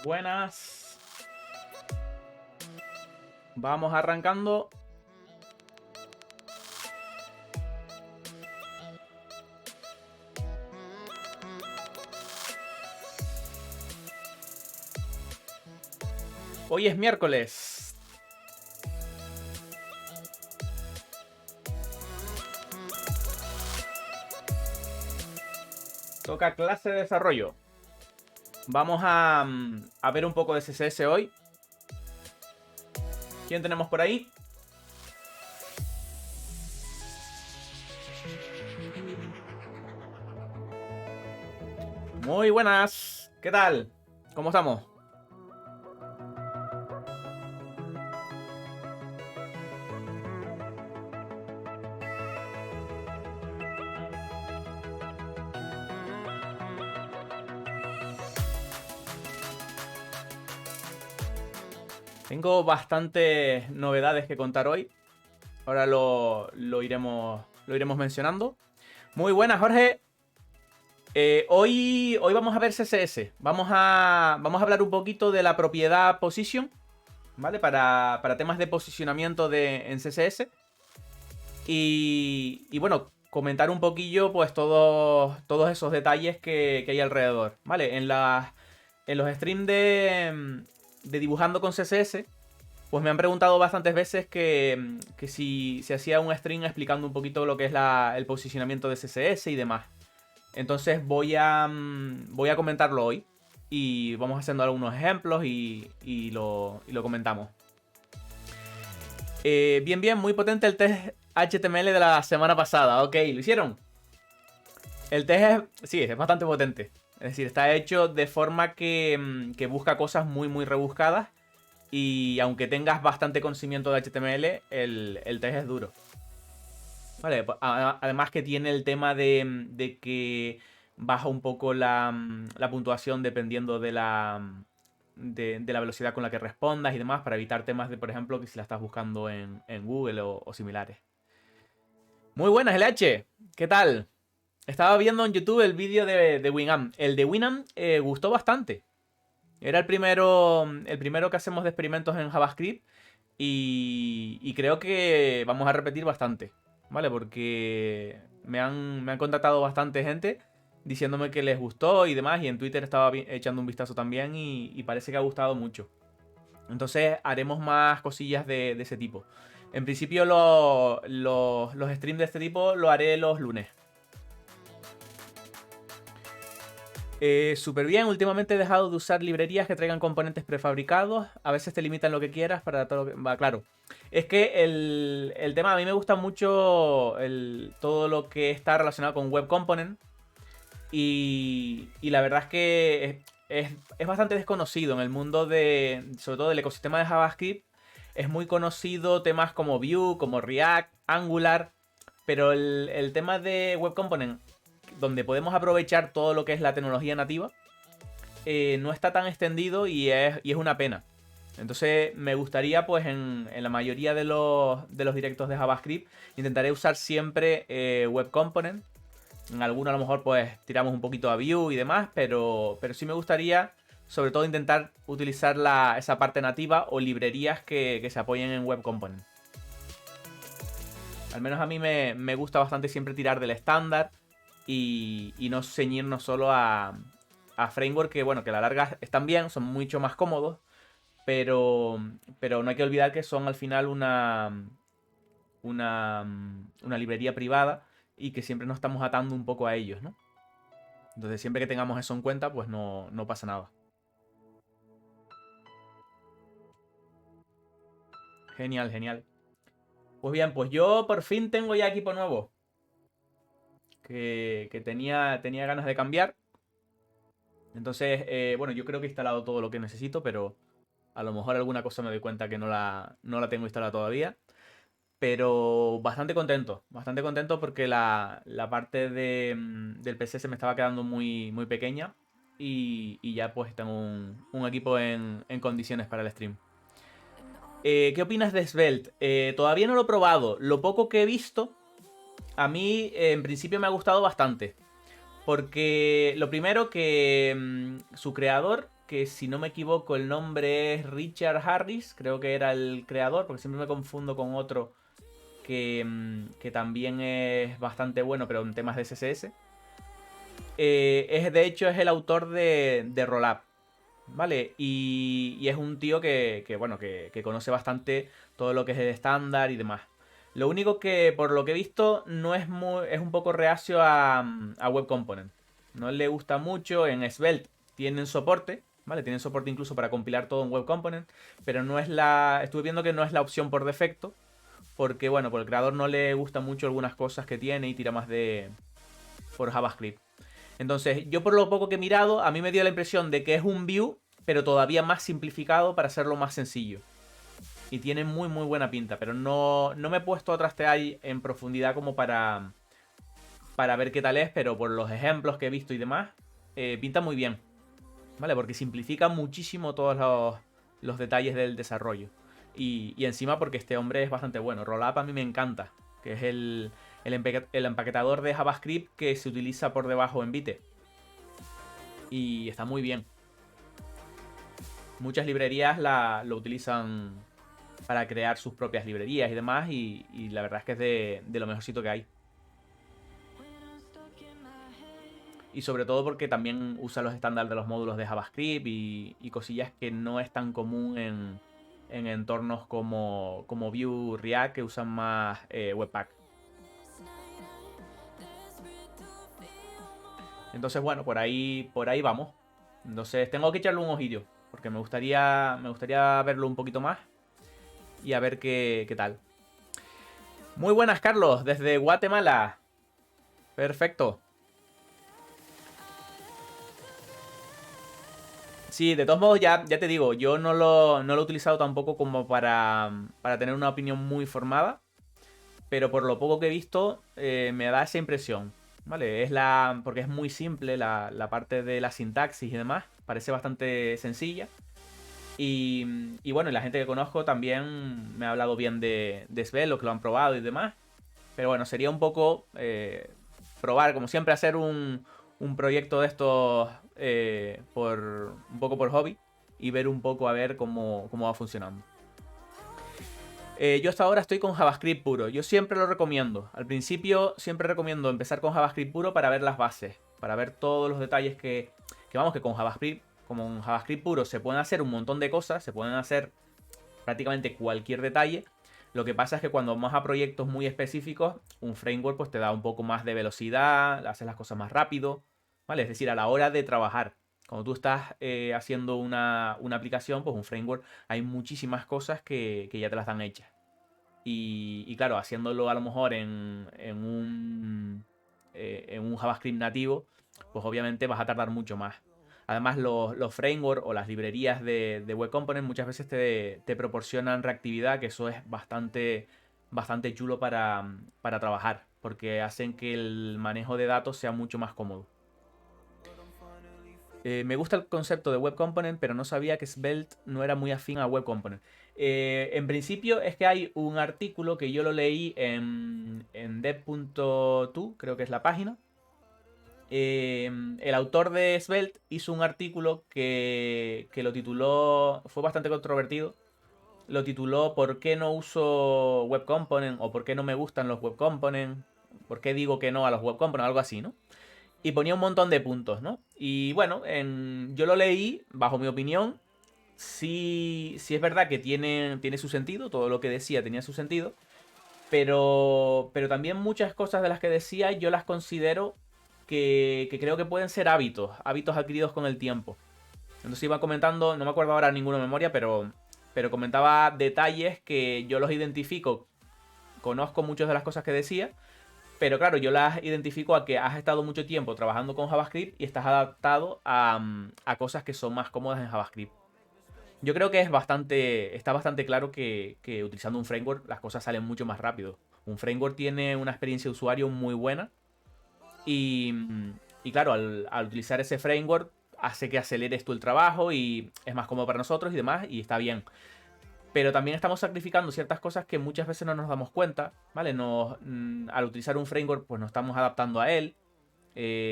Buenas. Vamos arrancando. Hoy es miércoles. Toca clase de desarrollo. Vamos a ver un poco de CSS hoy. ¿Quién tenemos por ahí? Muy buenas. ¿Qué tal? ¿Cómo estamos? Tengo bastantes novedades que contar hoy. Ahora lo iremos mencionando. Muy buenas, Jorge. Hoy vamos a ver CSS. Vamos a hablar un poquito de la propiedad position, ¿vale? Para temas de posicionamiento en CSS. Y bueno, comentar un poquillo pues todos esos detalles que hay alrededor, ¿vale? En los streams de dibujando con CSS, pues me han preguntado bastantes veces que si se hacía un stream explicando un poquito lo que es el posicionamiento de CSS y demás. Entonces voy a comentarlo hoy. Y vamos haciendo algunos ejemplos y lo comentamos. Bien, muy potente el test HTML de la semana pasada. Ok, ¿lo hicieron? El test sí, es bastante potente. Es decir, está hecho de forma que busca cosas muy rebuscadas. Y aunque tengas bastante conocimiento de HTML, el test es duro. Vale, además que tiene el tema de que baja un poco la puntuación dependiendo de de la velocidad con la que respondas y demás, para evitar temas de, por ejemplo, que si la estás buscando en Google o similares. Muy buenas, LH. ¿Qué tal? Estaba viendo en YouTube el vídeo de Winamp. El de Winamp gustó bastante. Era el primero que hacemos de experimentos en JavaScript. Y creo que vamos a repetir bastante, ¿vale? Porque me han contactado bastante gente diciéndome que les gustó y demás. Y en Twitter estaba echando un vistazo también y parece que ha gustado mucho. Entonces haremos más cosillas de ese tipo. En principio los streams de este tipo lo haré los lunes. Súper bien, últimamente he dejado de usar librerías que traigan componentes prefabricados. A veces te limitan lo que quieras para todo lo que... Va, claro. Es que el tema, a mí me gusta mucho todo lo que está relacionado con Web Component. Y la verdad es que es bastante desconocido en el mundo sobre todo del ecosistema de JavaScript. Es muy conocido temas como Vue, como React, Angular. Pero el tema de Web Component, donde podemos aprovechar todo lo que es la tecnología nativa, no está tan extendido y es una pena. Entonces me gustaría, pues en la mayoría de los directos de JavaScript, intentaré usar siempre Web Component. En alguno a lo mejor pues tiramos un poquito a Vue y demás, pero sí me gustaría sobre todo intentar utilizar esa parte nativa o librerías que se apoyen en Web Component. Al menos a mí me gusta bastante siempre tirar del estándar y no ceñirnos solo a framework que, bueno, que a la larga están bien, son mucho más cómodos, pero no hay que olvidar que son al final una librería privada y que siempre nos estamos atando un poco a ellos, ¿no? Entonces siempre que tengamos eso en cuenta, pues no pasa nada. Genial, genial. Pues bien, pues yo por fin tengo ya equipo nuevo. Que tenía ganas de cambiar. Entonces, bueno, yo creo que he instalado todo lo que necesito, pero a lo mejor alguna cosa me doy cuenta que no la tengo instalada todavía. Pero bastante contento porque la parte del PC se me estaba quedando muy pequeña. Y ya pues tengo un equipo en condiciones para el stream. ¿Qué opinas de Svelte? Todavía no lo he probado. Lo poco que he visto, a mí en principio me ha gustado bastante. Porque lo primero que su creador que si no me equivoco el nombre es Richard Harris, creo que era el creador, porque siempre me confundo con otro que también es bastante bueno, pero en temas de CSS. De hecho, es el autor de Rollup, ¿vale? Y es un tío bueno, que conoce bastante todo lo que es el estándar y demás. Lo único que, por lo que he visto, no es es un poco reacio a Web Component. No le gusta mucho. En Svelte tienen soporte, ¿vale? Tienen soporte incluso para compilar todo en Web Component, pero no es estuve viendo que no es la opción por defecto, porque, bueno, por el creador no le gustan mucho algunas cosas que tiene y tira más por JavaScript. Entonces, yo por lo poco que he mirado, a mí me dio la impresión de que es un Vue, pero todavía más simplificado para hacerlo más sencillo. Y tiene muy muy buena pinta, pero no me he puesto a trastear en profundidad como para ver qué tal es, pero por los ejemplos que he visto y demás, pinta muy bien, ¿vale? Porque simplifica muchísimo todos los detalles del desarrollo. Y encima porque este hombre es bastante bueno. Rollup a mí me encanta, que es el empaquetador de JavaScript que se utiliza por debajo en Vite. Y está muy bien. Muchas librerías lo utilizan para crear sus propias librerías y demás, y la verdad es que es de lo mejorcito que hay. Y sobre todo porque también usa los estándares de los módulos de JavaScript y cosillas que no es tan común en entornos como Vue, React, que usan más Webpack. Entonces, bueno, por ahí vamos. Entonces, tengo que echarle un ojillo, porque me gustaría verlo un poquito más y a ver qué tal. Muy buenas, Carlos, desde Guatemala. Perfecto. Sí, de todos modos, ya te digo, yo no lo he utilizado tampoco como para tener una opinión muy formada, pero por lo poco que he visto, me da esa impresión, ¿vale? Porque es muy simple la parte de la sintaxis y demás, parece bastante sencilla. Y bueno, y la gente que conozco también me ha hablado bien de Svelte, lo que lo han probado y demás. Pero bueno, sería un poco probar, como siempre, hacer un proyecto de estos un poco por hobby y ver un poco a ver cómo va funcionando. Yo hasta ahora estoy con JavaScript puro. Yo siempre lo recomiendo. Al principio siempre recomiendo empezar con JavaScript puro para ver las bases, para ver todos los detalles que vamos, que con JavaScript puro se pueden hacer un montón de cosas, se pueden hacer prácticamente cualquier detalle. Lo que pasa es que cuando vamos a proyectos muy específicos, un framework pues te da un poco más de velocidad, haces las cosas más rápido, ¿vale? Es decir, a la hora de trabajar. Cuando tú estás haciendo una aplicación, pues un framework, hay muchísimas cosas que ya te las dan hechas. Y claro, haciéndolo a lo mejor en un JavaScript nativo, pues obviamente vas a tardar mucho más. Además, los frameworks o las librerías de Web Component muchas veces te proporcionan reactividad, que eso es bastante chulo para trabajar, porque hacen que el manejo de datos sea mucho más cómodo. Me gusta el concepto de Web Component, pero no sabía que Svelte no era muy afín a Web Component. En principio es que hay un artículo que yo lo leí en dev.to, creo que es la página. El autor de Svelte hizo un artículo que lo tituló, fue bastante controvertido, lo tituló ¿Por qué no uso Web Component? O ¿por qué no me gustan los Web Component? ¿Por qué digo que no a los Web Component? Algo así, ¿no? Y ponía un montón de puntos, ¿no? Y bueno, yo lo leí, bajo mi opinión, sí es verdad que tiene su sentido, todo lo que decía tenía su sentido, pero también muchas cosas de las que decía yo las considero que creo que pueden ser hábitos adquiridos con el tiempo. Entonces iba comentando, no me acuerdo ahora ninguno de memoria, pero comentaba detalles que yo los identifico, conozco muchas de las cosas que decía, pero claro, yo las identifico a que has estado mucho tiempo trabajando con JavaScript y estás adaptado a cosas que son más cómodas en JavaScript. Yo creo que está bastante claro que utilizando un framework las cosas salen mucho más rápido. Un framework tiene una experiencia de usuario muy buena y, y claro, al utilizar ese framework hace que aceleres tú el trabajo y es más cómodo para nosotros y demás y está bien. Pero también estamos sacrificando ciertas cosas que muchas veces no nos damos cuenta, ¿vale? Al utilizar un framework, pues nos estamos adaptando a él.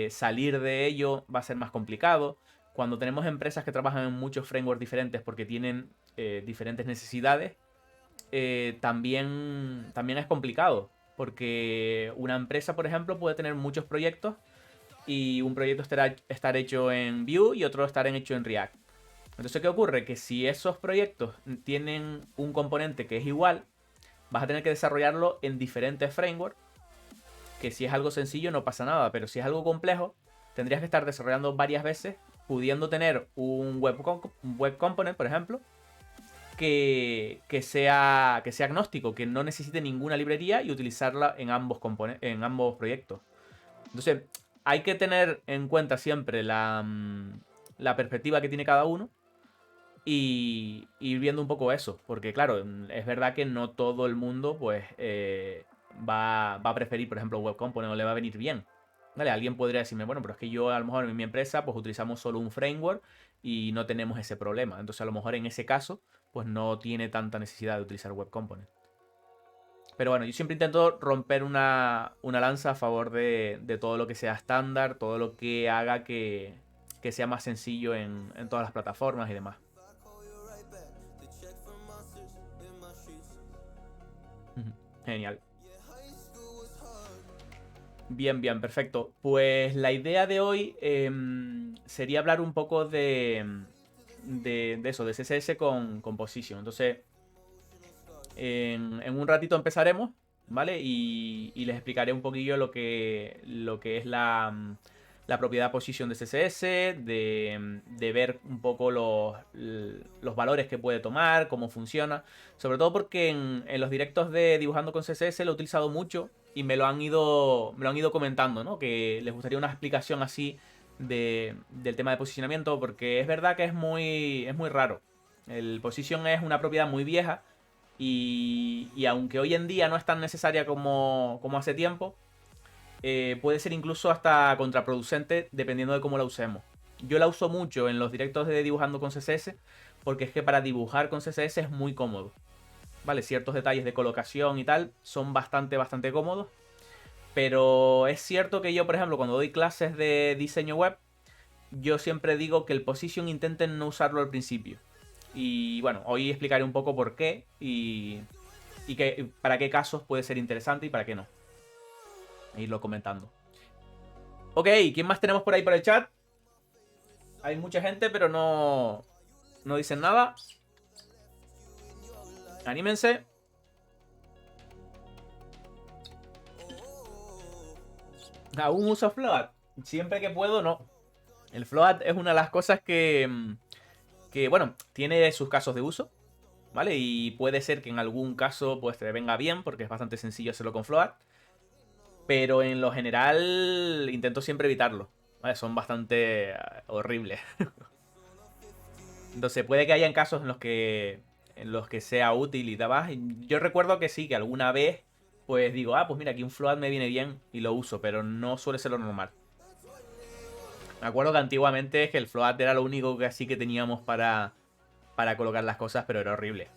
Salir de ello va a ser más complicado. cuando tenemos empresas que trabajan en muchos frameworks diferentes porque tienen diferentes necesidades, también es complicado. Porque una empresa, por ejemplo, puede tener muchos proyectos y un proyecto estar hecho en Vue y otro estar hecho en React. Entonces, ¿qué ocurre? Que si esos proyectos tienen un componente que es igual, vas a tener que desarrollarlo en diferentes frameworks, que si es algo sencillo no pasa nada, pero si es algo complejo, tendrías que estar desarrollando varias veces, pudiendo tener un web component, por ejemplo, que sea agnóstico, que no necesite ninguna librería y utilizarla en ambos proyectos. Entonces, hay que tener en cuenta siempre la perspectiva que tiene cada uno y ir viendo un poco eso. Porque, claro, es verdad que no todo el mundo pues va a preferir, por ejemplo, Web Component o le va a venir bien. ¿Vale? Alguien podría decirme, bueno, pero es que yo a lo mejor en mi empresa pues utilizamos solo un framework y no tenemos ese problema. Entonces, a lo mejor en ese caso pues no tiene tanta necesidad de utilizar Web Component. Pero bueno, yo siempre intento romper una lanza a favor de todo lo que sea estándar, todo lo que haga que sea más sencillo en todas las plataformas y demás. Genial. Bien, bien, perfecto. Pues la idea de hoy sería hablar un poco de eso, de CSS con Position. Entonces, en un ratito empezaremos, ¿vale? Y les explicaré un poquillo lo que es la propiedad position de CSS, de ver un poco los valores que puede tomar, cómo funciona. Sobre todo porque en los directos de Dibujando con CSS lo he utilizado mucho y me lo han ido comentando, ¿no? Que les gustaría una explicación así del tema de posicionamiento, porque es verdad que es muy raro. El position es una propiedad muy vieja y aunque hoy en día no es tan necesaria como hace tiempo, puede ser incluso hasta contraproducente dependiendo de cómo la usemos. Yo la uso mucho en los directos de Dibujando con CSS porque es que para dibujar con CSS es muy cómodo. Vale, ciertos detalles de colocación y tal son bastante cómodos. Pero es cierto que yo, por ejemplo, cuando doy clases de diseño web, yo siempre digo que el position intenten no usarlo al principio. Y bueno, hoy explicaré un poco por qué y para qué casos puede ser interesante y para qué no. E irlo comentando. Ok, ¿quién más tenemos por ahí por el chat? Hay mucha gente, pero no dicen nada. Anímense. ¿Aún uso Float? Siempre que puedo, no. El Float es una de las cosas que, bueno, tiene sus casos de uso, ¿vale? Y puede ser que en algún caso pues te venga bien, porque es bastante sencillo hacerlo con Float. Pero en lo general intento siempre evitarlo, ¿vale? Son bastante horribles. Entonces puede que hayan casos en los que sea útil y demás. Yo recuerdo que sí, que alguna vez pues digo, pues mira, aquí un float me viene bien y lo uso, pero no suele ser lo normal. Me acuerdo que antiguamente es que el float era lo único que así que teníamos para colocar las cosas, pero era horrible.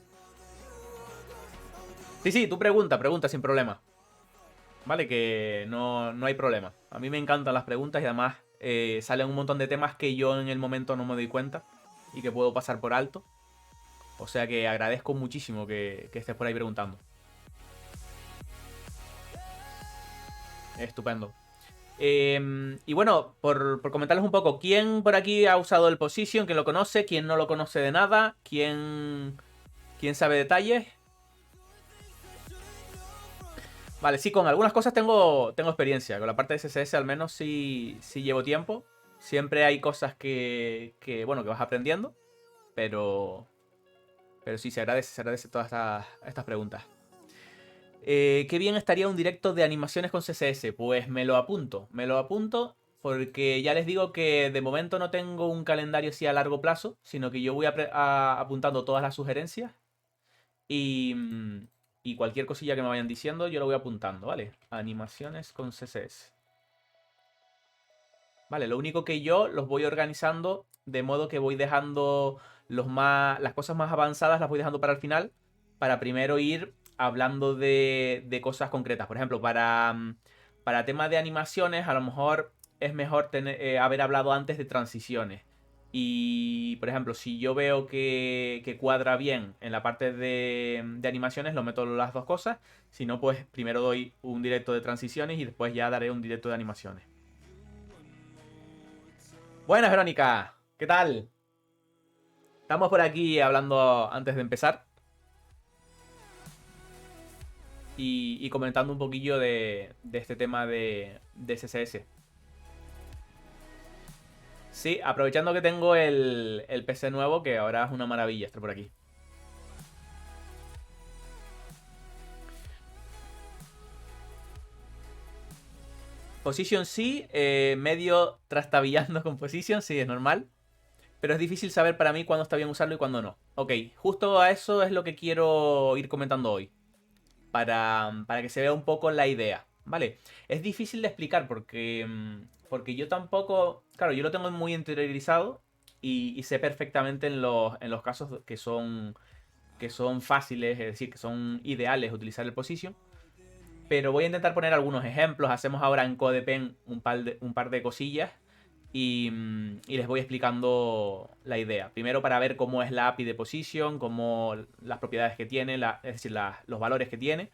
Sí, tú pregunta sin problema. Vale, que no hay problema. A mí me encantan las preguntas y además salen un montón de temas que yo en el momento no me doy cuenta y que puedo pasar por alto. O sea que agradezco muchísimo que estés por ahí preguntando. Estupendo. Y bueno, por comentarles un poco, ¿quién por aquí ha usado el Position? ¿Quién lo conoce? ¿Quién no lo conoce de nada? ¿Quién sabe detalles? Vale, sí, con algunas cosas tengo experiencia. Con la parte de CSS al menos sí llevo tiempo. Siempre hay cosas bueno, que vas aprendiendo. Pero sí, se agradece todas estas preguntas. ¿Qué bien estaría un directo de animaciones con CSS? Pues me lo apunto porque ya les digo que de momento no tengo un calendario así a largo plazo, sino que yo voy apuntando todas las sugerencias y cualquier cosilla que me vayan diciendo yo lo voy apuntando, ¿vale? Animaciones con CSS. Vale, lo único que yo los voy organizando de modo que voy dejando las cosas más avanzadas las voy dejando para el final, para primero ir hablando de cosas concretas. Por ejemplo, para temas de animaciones, a lo mejor es mejor haber hablado antes de transiciones. Y, por ejemplo, si yo veo que cuadra bien en la parte de animaciones, lo meto las dos cosas. Si no, pues primero doy un directo de transiciones y después ya daré un directo de animaciones. Buenas, Verónica. ¿Qué tal? Estamos por aquí hablando antes de empezar. Y comentando un poquillo de este tema de CSS. Sí, aprovechando que tengo el PC nuevo, que ahora es una maravilla estar por aquí. Position sí, medio trastabillando con Position, sí, es normal. Pero es difícil saber para mí cuándo está bien usarlo y cuándo no. Ok, justo a eso es lo que quiero ir comentando hoy. Para que se vea un poco la idea. ¿Vale? Es difícil de explicar porque yo tampoco... Claro, yo lo tengo muy interiorizado y sé perfectamente en los casos que son fáciles, es decir, que son ideales utilizar el Position. Pero voy a intentar poner algunos ejemplos. Hacemos ahora en CodePen un par de cosillas y les voy explicando la idea. Primero para ver cómo es la API de Position, cómo las propiedades que tiene, es decir, los valores que tiene.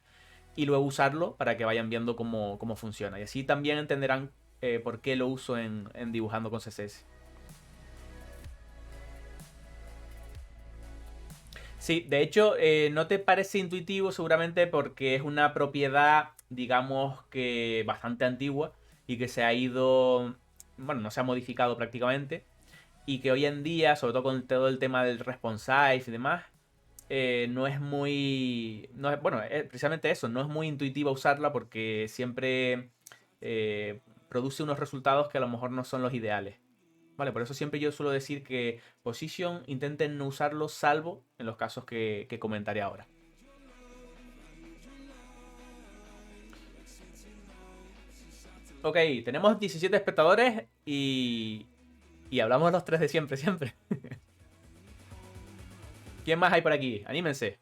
Y luego usarlo para que vayan viendo cómo funciona. Y así también entenderán por qué lo uso en dibujando con CSS. Sí, de hecho, no te parece intuitivo seguramente porque es una propiedad, digamos que bastante antigua y que se ha ido, bueno, no se ha modificado prácticamente y que hoy en día, sobre todo con todo el tema del responsive y demás, no es muy, bueno, precisamente eso, no es muy intuitiva usarla porque siempre produce unos resultados que a lo mejor no son los ideales. Vale, por eso siempre yo suelo decir que Position intenten no usarlo salvo en los casos que comentaré ahora. Ok, tenemos 17 espectadores y hablamos los tres de siempre, siempre. ¿Quién más hay por aquí? Anímense.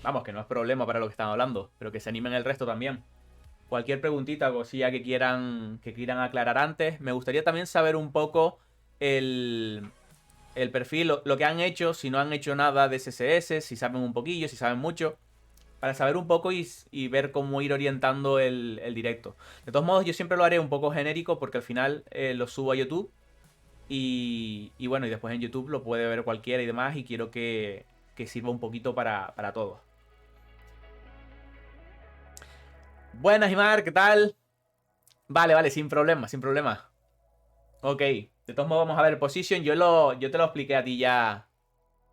Vamos, que no es problema para lo que están hablando, pero que se animen el resto también. Cualquier preguntita o cosilla que quieran aclarar antes. Me gustaría también saber un poco el perfil, lo que han hecho, si no han hecho nada de CSS, si saben un poquillo, si saben mucho, para saber un poco y ver cómo ir orientando el directo. De todos modos, yo siempre lo haré un poco genérico porque al final lo subo a YouTube y bueno, y después en YouTube lo puede ver cualquiera y demás y quiero que sirva un poquito para todos. Buenas, Imar, ¿qué tal? Vale, vale, sin problema, sin problema. Ok, de todos modos vamos a ver Position. Yo te lo expliqué a ti ya.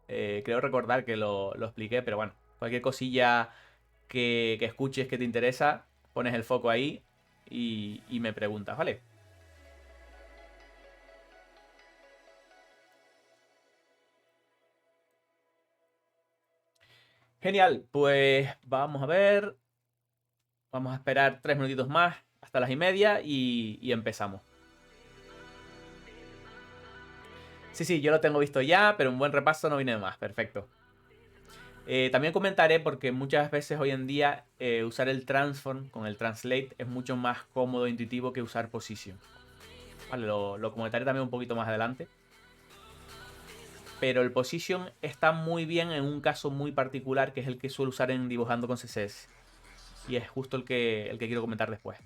Creo recordar que lo expliqué, pero bueno, cualquier cosilla que escuches que te interesa, pones el foco ahí y me preguntas, ¿vale? Genial, pues vamos a ver. Vamos a esperar 3 minutitos más hasta las 1:30 y empezamos. Sí, sí, yo lo tengo visto ya, pero un buen repaso no viene de más. Perfecto. También comentaré porque muchas veces hoy en día usar el transform con el translate es mucho más cómodo e intuitivo que usar position. Vale, lo comentaré también un poquito más adelante. Pero el position está muy bien en un caso muy particular que es el que suelo usar en dibujando con CSS. Y es justo el que quiero comentar después.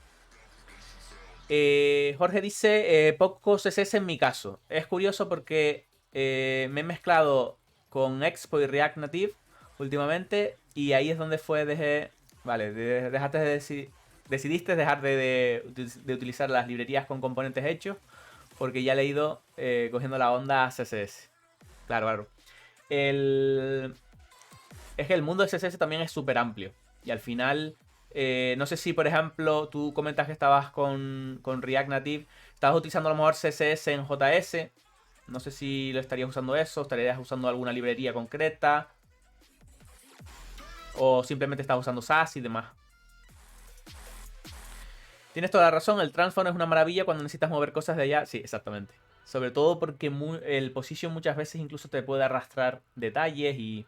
Jorge dice, poco CSS en mi caso. Es curioso porque me he mezclado con Expo y React Native últimamente y ahí es donde vale, decidiste dejar de utilizar las librerías con componentes hechos porque ya le he ido cogiendo la onda a CSS. Claro, claro. El, es que el mundo de CSS también es súper amplio. Y al final, no sé si, por ejemplo, tú comentas que estabas con React Native, estabas utilizando a lo mejor CSS en JS. No sé si lo estarías usando eso, estarías usando alguna librería concreta. O simplemente estás usando SAS y demás. Tienes toda la razón, el transform es una maravilla cuando necesitas mover cosas de allá. Sí, exactamente. Sobre todo porque el position muchas veces incluso te puede arrastrar detalles y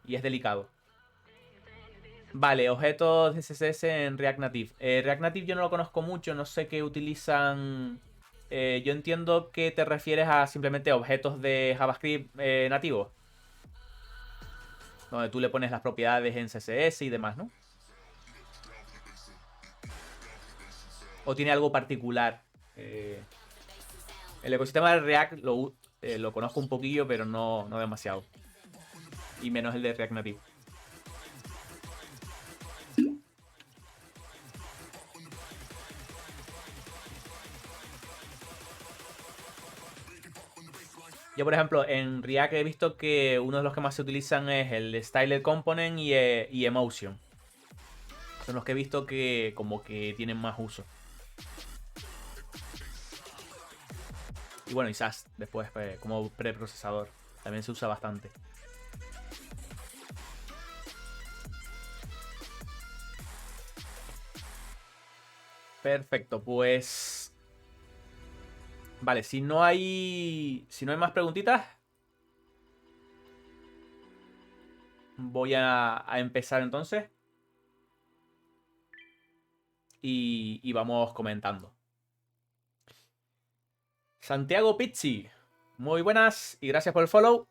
es delicado. Vale, objetos de CSS en React Native. React Native yo no lo conozco mucho, no sé qué utilizan. Yo entiendo que te refieres a simplemente objetos de JavaScript nativos, donde tú le pones las propiedades en CSS y demás, ¿no? ¿O tiene algo particular? El ecosistema de React lo conozco un poquillo, pero no demasiado. Y menos el de React Native. Yo, por ejemplo, en React he visto que uno de los que más se utilizan es el Styled Component y Emotion. Son los que he visto que como que tienen más uso. Y bueno, y Sass después como preprocesador. También se usa bastante. Perfecto, pues... Vale, si no hay más preguntitas, voy a empezar entonces. Y vamos comentando. Santiago Pizzi. Muy buenas y gracias por el follow.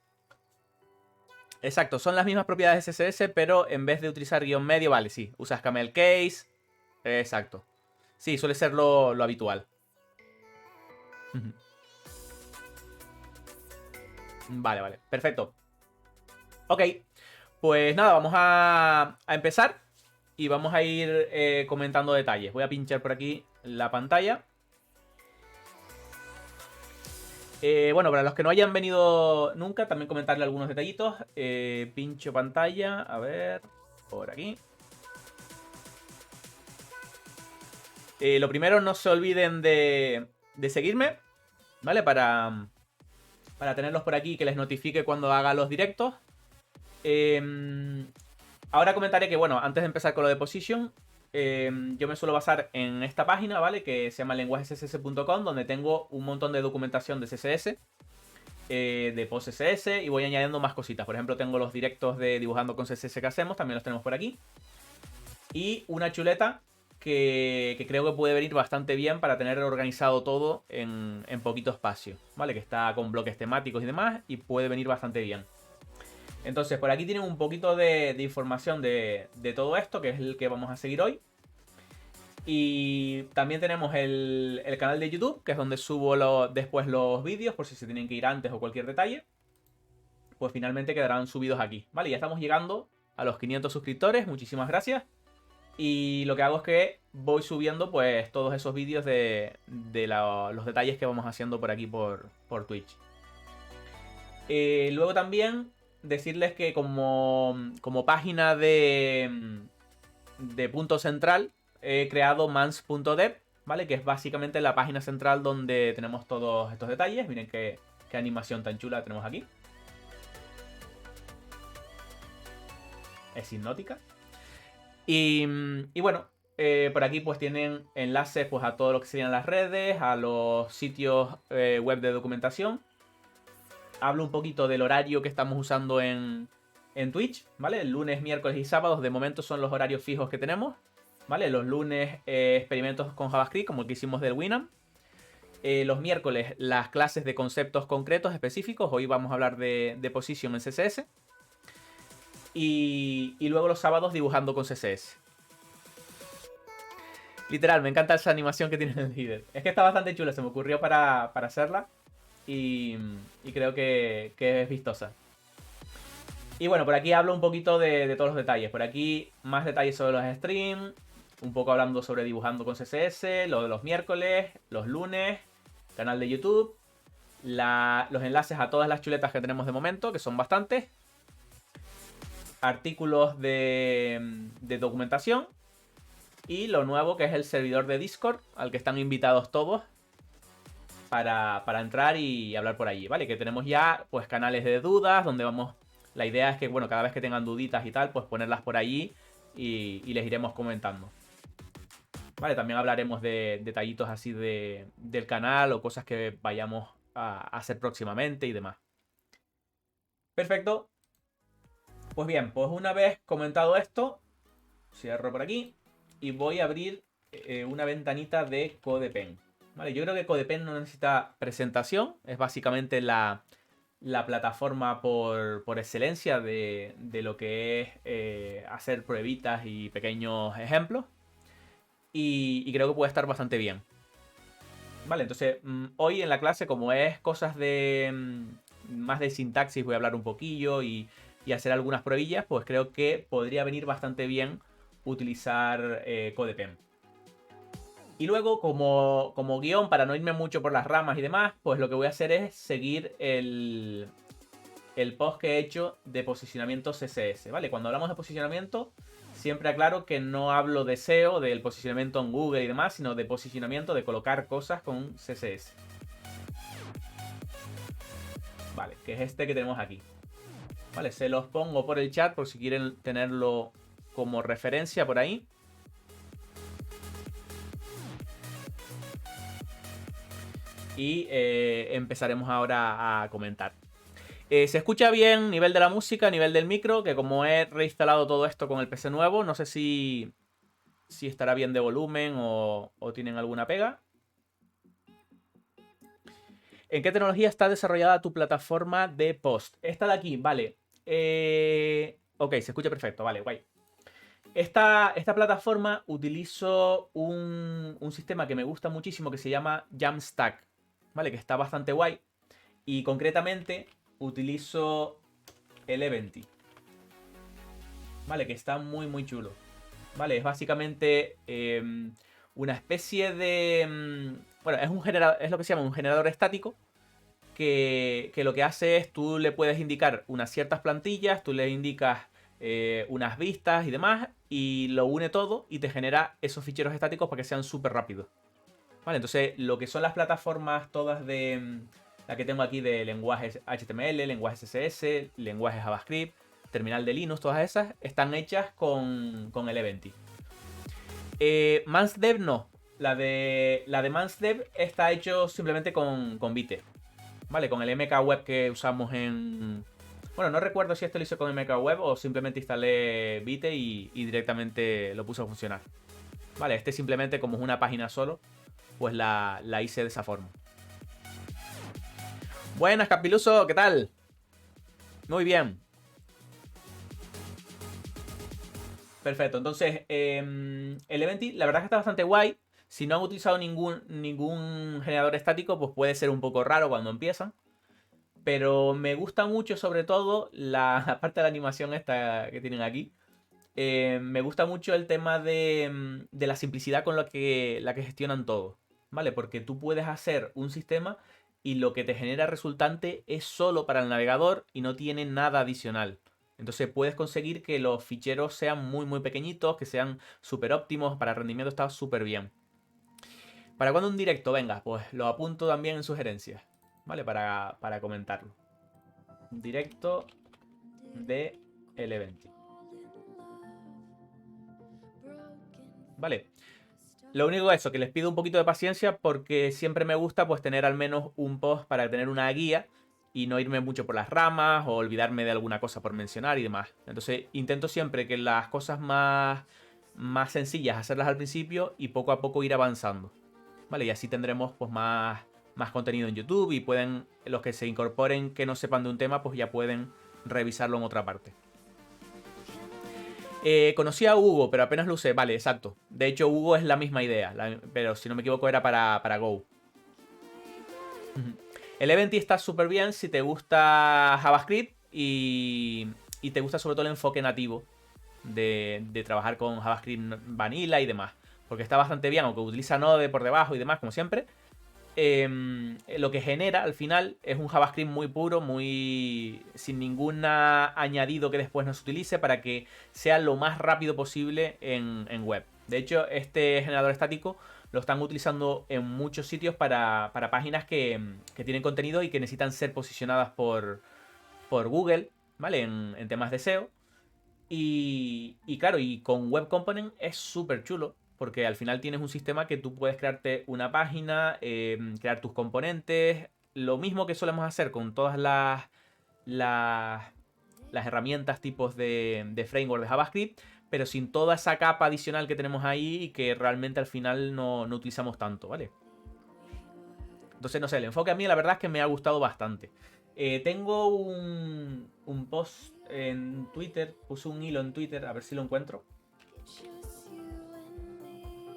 Exacto, son las mismas propiedades de CSS, pero en vez de utilizar guión medio, vale, sí, usas camel case. Exacto. Sí, suele ser lo habitual. Vale, vale, perfecto. Ok, pues nada, vamos a empezar y vamos a ir comentando detalles. Voy a pinchar por aquí la pantalla. Bueno, para los que no hayan venido nunca, también comentarle algunos detallitos. Pincho pantalla, a ver, por aquí. Lo primero, no se olviden de seguirme, ¿vale? Para tenerlos por aquí y que les notifique cuando haga los directos. Ahora comentaré que, bueno, antes de empezar con lo de Position, yo me suelo basar en esta página, ¿vale? Que se llama lenguajescss.com, donde tengo un montón de documentación de CSS, de PostCSS, y voy añadiendo más cositas. Por ejemplo, tengo los directos de dibujando con CSS que hacemos, también los tenemos por aquí. Y una chuleta que creo que puede venir bastante bien para tener organizado todo en poquito espacio, ¿vale? Que está con bloques temáticos y demás, y puede venir bastante bien. Entonces, por aquí tienen un poquito de información de todo esto, que es el que vamos a seguir hoy. Y también tenemos el canal de YouTube, que es donde subo después los vídeos, por si se tienen que ir antes o cualquier detalle. Pues finalmente quedarán subidos aquí, ¿vale? Ya estamos llegando a los 500 suscriptores, muchísimas gracias. Y lo que hago es que voy subiendo pues todos esos vídeos de los detalles que vamos haciendo por aquí por Twitch. Luego también decirles que como página de punto central he creado mans.dev, ¿vale? Que es básicamente la página central donde tenemos todos estos detalles. Miren qué animación tan chula tenemos aquí. Es hipnótica. Y bueno, por aquí pues tienen enlaces pues a todo lo que serían las redes, a los sitios web de documentación. Hablo un poquito del horario que estamos usando en Twitch, ¿vale? El lunes, miércoles y sábados de momento son los horarios fijos que tenemos, ¿vale? Los lunes experimentos con JavaScript como el que hicimos del Winamp. Los miércoles las clases de conceptos concretos específicos. Hoy vamos a hablar de Position en CSS. Y luego los sábados dibujando con CSS. Literal, me encanta esa animación que tiene el líder. Es que está bastante chula, se me ocurrió para hacerla. Y creo que es vistosa. Y bueno, por aquí hablo un poquito de todos los detalles. Por aquí más detalles sobre los streams. Un poco hablando sobre dibujando con CSS. Lo de los miércoles, los lunes. Canal de YouTube. Los enlaces a todas las chuletas que tenemos de momento, que son bastantes. Artículos de documentación. Y lo nuevo que es el servidor de Discord, al que están invitados todos para entrar y hablar por allí, ¿vale? Que tenemos ya pues canales de dudas donde vamos... La idea es que, bueno, cada vez que tengan duditas y tal, pues ponerlas por allí y les iremos comentando. Vale, también hablaremos de detallitos así del canal o cosas que vayamos a hacer próximamente y demás. Perfecto. Pues bien, pues una vez comentado esto, Cierro por aquí y voy a abrir una ventanita de CodePen. Vale, yo creo que CodePen no necesita presentación, es básicamente la plataforma por excelencia de lo que es hacer pruebitas y pequeños ejemplos. Y creo que puede estar bastante bien. Vale, entonces hoy en la clase, como es cosas de más de sintaxis, voy a hablar un poquillo y hacer algunas pruebillas, pues creo que podría venir bastante bien utilizar CodePen. Y luego, como guión, para no irme mucho por las ramas y demás, pues lo que voy a hacer es seguir el post que he hecho de posicionamiento CSS, ¿vale? Cuando hablamos de posicionamiento, siempre aclaro que no hablo de SEO, del posicionamiento en Google y demás, sino de posicionamiento, de colocar cosas con CSS. Vale, que es este que tenemos aquí. Vale, se los pongo por el chat por si quieren tenerlo como referencia por ahí. Y empezaremos ahora a comentar. Se escucha bien nivel de la música, nivel del micro, que como he reinstalado todo esto con el PC nuevo, no sé si estará bien de volumen o tienen alguna pega. ¿En qué tecnología está desarrollada tu plataforma de post? Esta de aquí, vale. Ok, se escucha perfecto, vale, guay. Esta plataforma utilizo un sistema que me gusta muchísimo que se llama Jamstack, ¿vale? Que está bastante guay. Y concretamente utilizo Eleventy, ¿vale? Que está muy, muy chulo. ¿Vale? Es básicamente una especie de... bueno, es lo que se llama un generador estático que lo que hace es tú le puedes indicar unas ciertas plantillas, tú le indicas unas vistas y demás y lo une todo y te genera esos ficheros estáticos para que sean súper rápidos. ¿Vale? Entonces lo que son las plataformas todas de... la que tengo aquí de lenguajes HTML, lenguajes CSS, lenguajes JavaScript, terminal de Linux, todas esas están hechas con Eleventy. Mansdev no. La de Mansdev está hecho simplemente con Vite. Vale, con el MK Web que usamos en... Bueno, no recuerdo si esto lo hice con MK Web o simplemente instalé Vite y directamente lo puse a funcionar. Vale, este simplemente como es una página solo, pues la hice de esa forma. Buenas, Capiluso, ¿qué tal? Muy bien. Perfecto, entonces Eleventy la verdad es que está bastante guay. Si no han utilizado ningún generador estático, pues puede ser un poco raro cuando empiezan. Pero me gusta mucho sobre todo la parte de la animación esta que tienen aquí. Me gusta mucho el tema de la simplicidad con la que gestionan todo. ¿Vale? Porque tú puedes hacer un sistema y lo que te genera resultante es solo para el navegador y no tiene nada adicional. Entonces puedes conseguir que los ficheros sean muy muy pequeñitos, que sean súper óptimos, para rendimiento está súper bien. ¿Para cuándo un directo? Venga, pues lo apunto también en sugerencias, ¿vale? Para comentarlo. Un directo de Eleventy. Vale. Lo único es eso, que les pido un poquito de paciencia porque siempre me gusta pues tener al menos un post para tener una guía y no irme mucho por las ramas o olvidarme de alguna cosa por mencionar y demás. Entonces intento siempre que las cosas más sencillas hacerlas al principio y poco a poco ir avanzando. Vale, y así tendremos pues más contenido en YouTube y pueden, los que se incorporen que no sepan de un tema, pues ya pueden revisarlo en otra parte. Conocí a Hugo, pero apenas lo usé. Vale, exacto. De hecho, Hugo es la misma idea, pero si no me equivoco era para Go. El Eleventy está súper bien si te gusta JavaScript y te gusta sobre todo el enfoque nativo de trabajar con JavaScript vanilla y demás. Porque está bastante bien, aunque utiliza Node por debajo y demás, como siempre. Lo que genera al final es un JavaScript muy puro, muy sin ningún añadido que después no se utilice para que sea lo más rápido posible en web. De hecho, este generador estático lo están utilizando en muchos sitios para páginas que tienen contenido y que necesitan ser posicionadas por Google, ¿vale? En temas de SEO. Y claro, y con Web Component es súper chulo. Porque al final tienes un sistema que tú puedes crearte una página, crear tus componentes. Lo mismo que solemos hacer con todas las herramientas tipos de framework de JavaScript. pero sin toda esa capa adicional que tenemos ahí y que realmente al final no utilizamos tanto, ¿vale? Entonces, no sé, el enfoque a mí la verdad es que me ha gustado bastante. Tengo un post en Twitter, puse un hilo en Twitter, a ver si lo encuentro.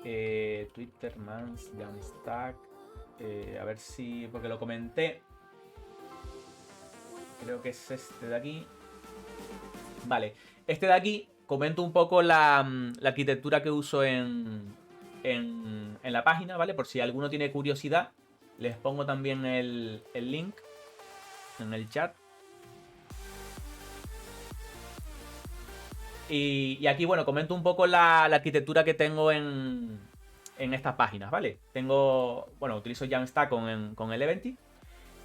Twitter, Mans, Jamstack. A ver si, porque lo comenté. Creo que es este de aquí. Vale, este de aquí comento un poco la arquitectura que uso en la página, ¿vale? Por si alguno tiene curiosidad, les pongo también el link en el chat. Y aquí, bueno, comento un poco la arquitectura que tengo en estas páginas, ¿vale? Bueno, utilizo Jamstack con Eleventy.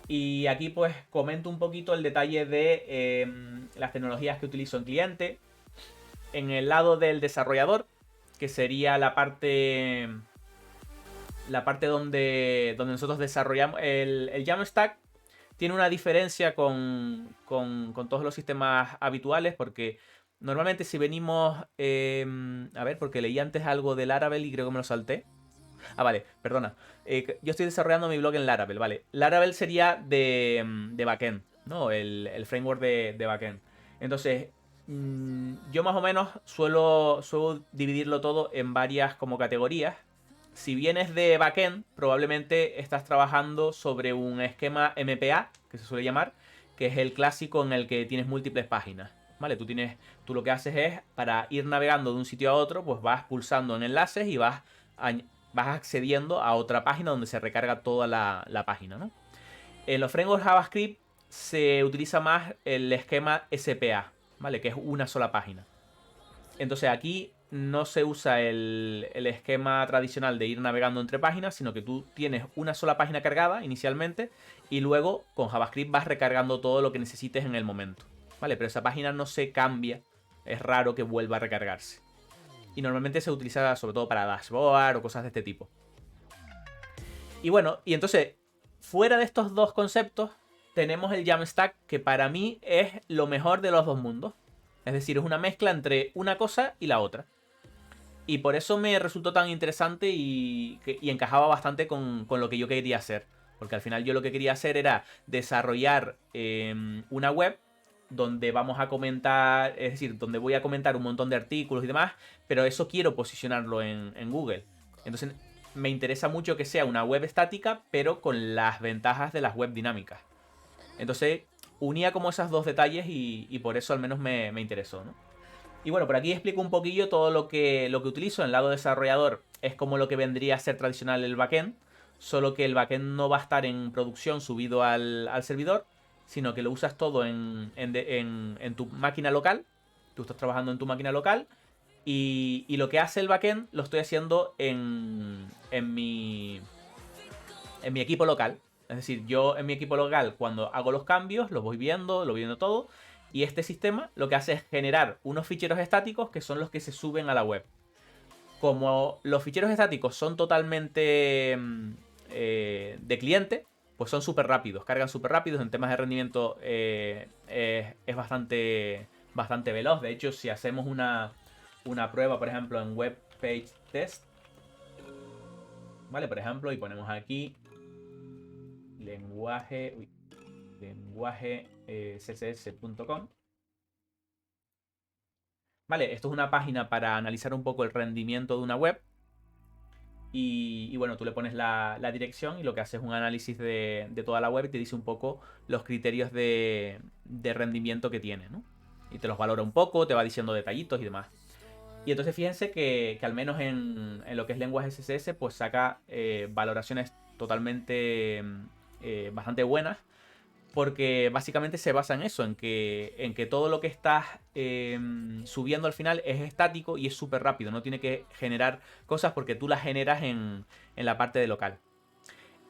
Y aquí pues comento un poquito el detalle de las tecnologías que utilizo en cliente. En el lado del desarrollador, que sería la parte donde nosotros desarrollamos el Jamstack, tiene una diferencia con todos los sistemas habituales, porque normalmente si venimos... a ver, porque leí antes algo del Laravel y creo que me lo salté. Ah, vale, perdona. Yo estoy desarrollando mi blog en Laravel, vale. Laravel sería de backend, ¿no? El framework de backend. Entonces, yo más o menos suelo dividirlo todo en varias como categorías. Si vienes de backend, probablemente estás trabajando sobre un esquema MPA, que se suele llamar, que es el clásico en el que tienes múltiples páginas. ¿Vale? Tú lo que haces es, para ir navegando de un sitio a otro, pues vas pulsando en enlaces y vas accediendo a otra página donde se recarga toda la página, ¿no? En los frameworks JavaScript se utiliza más el esquema SPA, ¿vale? Que es una sola página. Entonces aquí no se usa el esquema tradicional de ir navegando entre páginas, sino que tú tienes una sola página cargada inicialmente y luego con JavaScript vas recargando todo lo que necesites en el momento, ¿vale? Pero esa página no se cambia, es raro que vuelva a recargarse. Y normalmente se utiliza sobre todo para dashboard o cosas de este tipo. Y bueno, y entonces, fuera de estos dos conceptos, tenemos el Jamstack, que para mí es lo mejor de los dos mundos. Es decir, es una mezcla entre una cosa y la otra. Y por eso me resultó tan interesante y encajaba bastante con lo que yo quería hacer. Porque al final yo lo que quería hacer era desarrollar una web donde vamos a comentar, es decir, donde voy a comentar un montón de artículos y demás, pero eso quiero posicionarlo en Google. Entonces me interesa mucho que sea una web estática, pero con las ventajas de las web dinámicas. Entonces unía como esos dos detalles y por eso al menos me interesó, ¿no? Y bueno, por aquí explico un poquillo todo lo que utilizo. En el lado desarrollador es como lo que vendría a ser tradicional el backend, solo que el backend no va a estar en producción subido al servidor, sino que lo usas todo en tu máquina local. Tú estás trabajando en tu máquina local y lo que hace el backend lo estoy haciendo en mi equipo local. Es decir, yo en mi equipo local, cuando hago los cambios, los voy viendo todo. Y este sistema lo que hace es generar unos ficheros estáticos que son los que se suben a la web. Como los ficheros estáticos son totalmente de cliente, pues son súper rápidos, cargan súper rápidos. En temas de rendimiento es bastante veloz. De hecho, si hacemos una prueba, por ejemplo, en Web Page Test, ¿vale? Por ejemplo, y ponemos aquí lenguaje css.com. Vale, esto es una página para analizar un poco el rendimiento de una web. Y bueno, tú le pones la dirección y lo que hace es un análisis de toda la web y te dice un poco los criterios de rendimiento que tiene, ¿no? Y te los valora un poco, te va diciendo detallitos y demás. Y entonces fíjense que al menos en lo que es lenguaje CSS, pues saca valoraciones totalmente bastante buenas. Porque básicamente se basa en eso, en que todo lo que estás subiendo al final es estático y es súper rápido. No tiene que generar cosas porque tú las generas en la parte de local.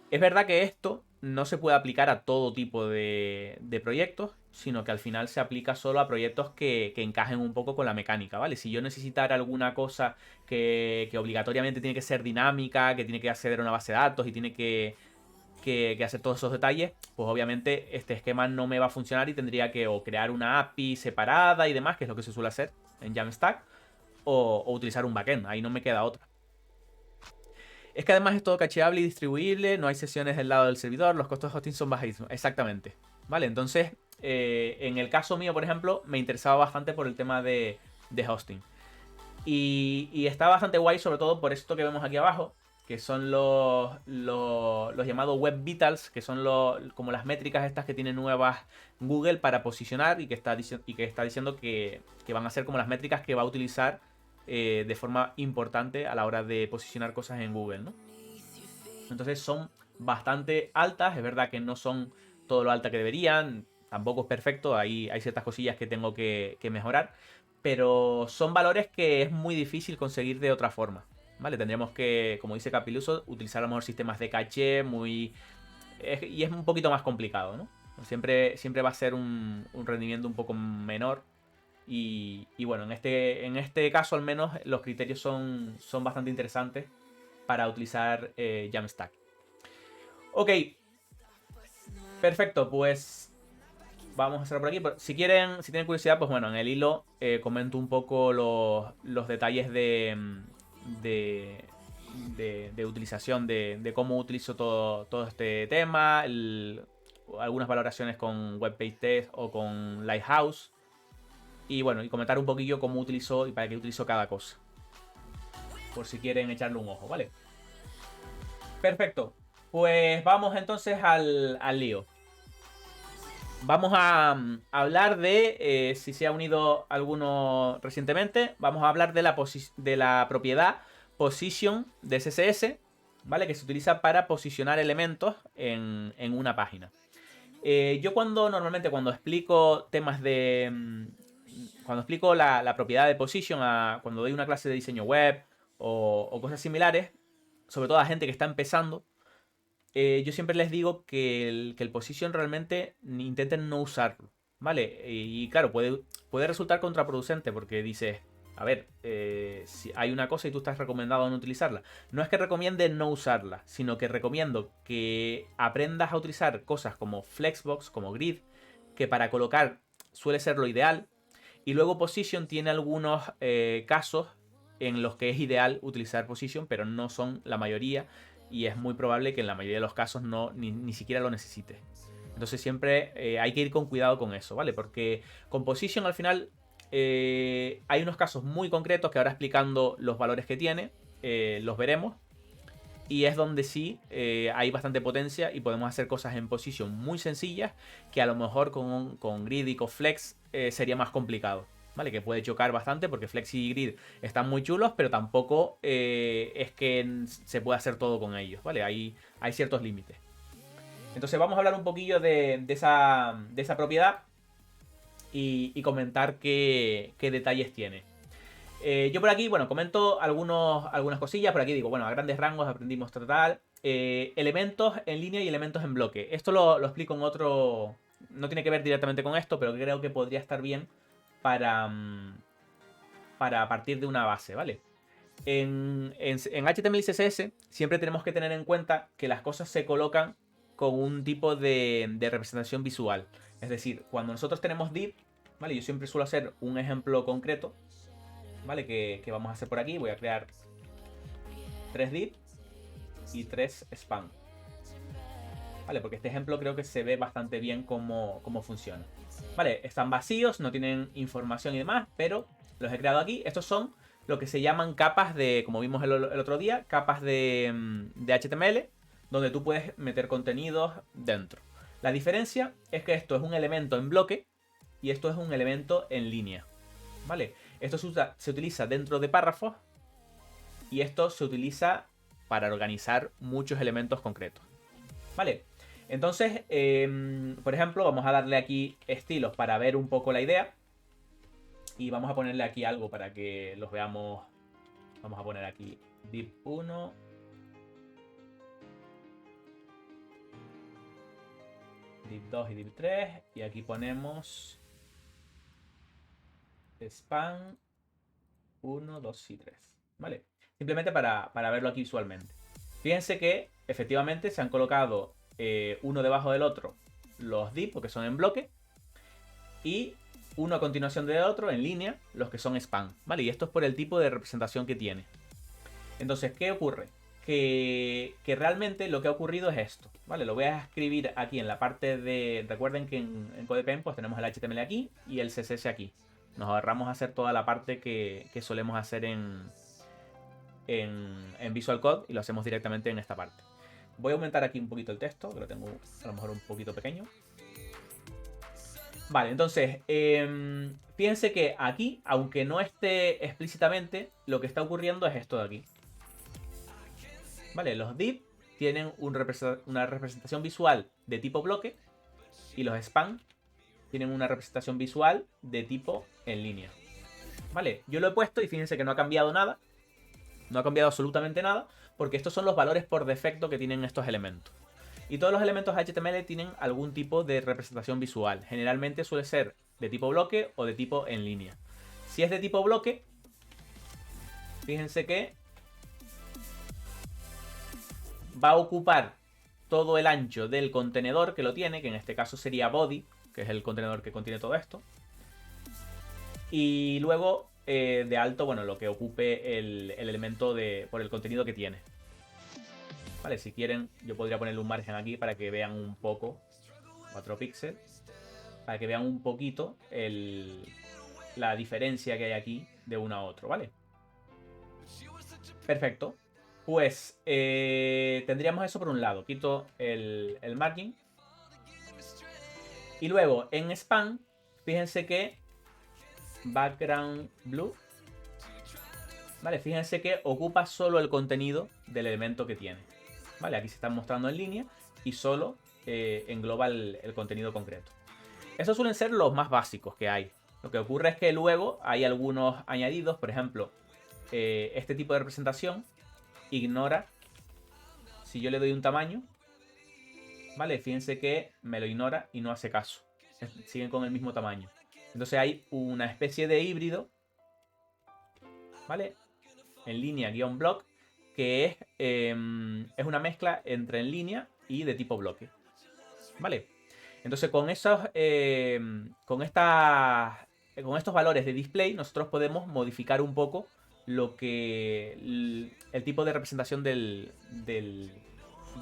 Es verdad que esto no se puede aplicar a todo tipo de proyectos, sino que al final se aplica solo a proyectos que encajen un poco con la mecánica, ¿vale? Si yo necesitara alguna cosa que obligatoriamente tiene que ser dinámica, que tiene que acceder a una base de datos y tiene que hacer todos esos detalles, pues obviamente este esquema no me va a funcionar y tendría que o crear una API separada y demás, que es lo que se suele hacer en Jamstack, o utilizar un backend. Ahí no me queda otra. Es que además es todo cacheable y distribuible, no hay sesiones del lado del servidor, los costos de hosting son bajísimos. Exactamente. Vale, entonces, en el caso mío, por ejemplo, me interesaba bastante por el tema de hosting. Y está bastante guay, sobre todo por esto que vemos aquí abajo, que son los llamados Web Vitals, que son como las métricas estas que tiene nuevas Google para posicionar y que está diciendo que van a ser como las métricas que va a utilizar de forma importante a la hora de posicionar cosas en Google, ¿no? Entonces son bastante altas, es verdad que no son todo lo alta que deberían, tampoco es perfecto, hay ciertas cosillas que tengo que mejorar, pero son valores que es muy difícil conseguir de otra forma, ¿vale? Tendríamos que, como dice Capiluso, utilizar a lo mejor sistemas de caché y es un poquito más complicado, ¿no? Siempre va a ser un rendimiento un poco menor. Y bueno, en este caso al menos los criterios son bastante interesantes para utilizar Jamstack. Ok, perfecto, pues vamos a hacerlo por aquí. Si tienen curiosidad, pues bueno, en el hilo comento un poco los detalles de utilización, de cómo utilizo todo este tema, algunas valoraciones con WebPage Test o con Lighthouse. Y bueno, y comentar un poquillo cómo utilizo y para qué utilizo cada cosa. Por si quieren echarle un ojo, ¿vale? Perfecto. Pues vamos entonces al lío. Vamos a hablar de, si se ha unido alguno recientemente, vamos a hablar de la propiedad position de CSS, ¿vale? Que se utiliza para posicionar elementos en una página. Yo normalmente cuando explico temas cuando explico la propiedad de position, cuando doy una clase de diseño web o cosas similares, sobre todo a gente que está empezando, yo siempre les digo que el position realmente intenten no usarlo, ¿vale? Y claro, puede resultar contraproducente porque dices, a ver, si hay una cosa y tú estás recomendado a no utilizarla. No es que recomiende no usarla, sino que recomiendo que aprendas a utilizar cosas como Flexbox, como Grid, que para colocar suele ser lo ideal. Y luego Position tiene algunos casos en los que es ideal utilizar Position, pero no son la mayoría. Y es muy probable que en la mayoría de los casos ni siquiera lo necesites. Entonces siempre hay que ir con cuidado con eso, ¿vale? Porque con Position al final hay unos casos muy concretos que ahora explicando los valores que tiene, los veremos. Y es donde sí hay bastante potencia y podemos hacer cosas en Position muy sencillas que a lo mejor con Grid y con Flex sería más complicado. ¿Vale? Que puede chocar bastante porque Flex y Grid están muy chulos, pero tampoco es que se pueda hacer todo con ellos, ¿vale? Hay ciertos límites. Entonces vamos a hablar un poquillo de esa propiedad y comentar qué detalles tiene. Yo por aquí, bueno, comento algunas cosillas. Por aquí digo, bueno, a grandes rangos aprendimos tratar elementos en línea y elementos en bloque. Esto lo explico en otro... No tiene que ver directamente con esto, pero creo que podría estar bien para partir de una base, ¿vale? En HTML y CSS siempre tenemos que tener en cuenta que las cosas se colocan con un tipo de representación visual. Es decir, cuando nosotros tenemos div, ¿vale? Yo siempre suelo hacer un ejemplo concreto, ¿vale? Que vamos a hacer por aquí. Voy a crear 3 div y 3 span. ¿Vale? Porque este ejemplo creo que se ve bastante bien cómo funciona. Vale, están vacíos, no tienen información y demás, pero los he creado aquí. Estos son lo que se llaman capas de, como vimos el otro día, capas de HTML, donde tú puedes meter contenidos dentro. La diferencia es que esto es un elemento en bloque y esto es un elemento en línea. ¿Vale? Esto se utiliza dentro de párrafos y esto se utiliza para organizar muchos elementos concretos. ¿Vale? Entonces, por ejemplo, vamos a darle aquí estilos para ver un poco la idea. Y vamos a ponerle aquí algo para que los veamos. Vamos a poner aquí div 1. Div 2 y div 3. Y aquí ponemos span 1, 2 y 3. ¿Vale? Simplemente para verlo aquí visualmente. Fíjense que efectivamente se han colocado uno debajo del otro los div, porque son en bloque. Y uno a continuación del otro en línea, los que son spam, ¿vale? Y esto es por el tipo de representación que tiene. Entonces, ¿qué ocurre? Que realmente lo que ha ocurrido es esto, ¿vale? Lo voy a escribir aquí en la parte de... Recuerden que en CodePen pues tenemos el HTML aquí y el CSS aquí. Nos ahorramos hacer toda la parte que solemos hacer en Visual Code y lo hacemos directamente en esta parte. Voy a aumentar aquí un poquito el texto, que lo tengo a lo mejor un poquito pequeño. Vale, entonces, fíjense que aquí, aunque no esté explícitamente, lo que está ocurriendo es esto de aquí. Vale, los div tienen una representación visual de tipo bloque y los span tienen una representación visual de tipo en línea. Vale, yo lo he puesto y fíjense que no ha cambiado nada. No ha cambiado absolutamente nada porque estos son los valores por defecto que tienen estos elementos. Y todos los elementos HTML tienen algún tipo de representación visual. Generalmente suele ser de tipo bloque o de tipo en línea. Si es de tipo bloque, fíjense que va a ocupar todo el ancho del contenedor que lo tiene, que en este caso sería body, que es el contenedor que contiene todo esto. Y luego de alto, bueno, lo que ocupe el elemento por el contenido que tiene. Vale, si quieren, yo podría ponerle un margen aquí para que vean un poco, 4 píxeles, para que vean un poquito la diferencia que hay aquí de uno a otro, ¿vale? Perfecto. Pues tendríamos eso por un lado. Quito el margin. Y luego en span, fíjense que background blue. Vale, fíjense que ocupa solo el contenido del elemento que tiene. Vale, aquí se están mostrando en línea y solo engloba el contenido concreto. Esos suelen ser los más básicos que hay. Lo que ocurre es que luego hay algunos añadidos, por ejemplo, este tipo de representación ignora si yo le doy un tamaño. Vale, fíjense que me lo ignora y no hace caso. Siguen con el mismo tamaño. Entonces hay una especie de híbrido, ¿vale? En línea guión block, que es una mezcla entre en línea y de tipo bloque. ¿Vale? Entonces con con estos valores de display nosotros podemos modificar un poco el tipo de representación del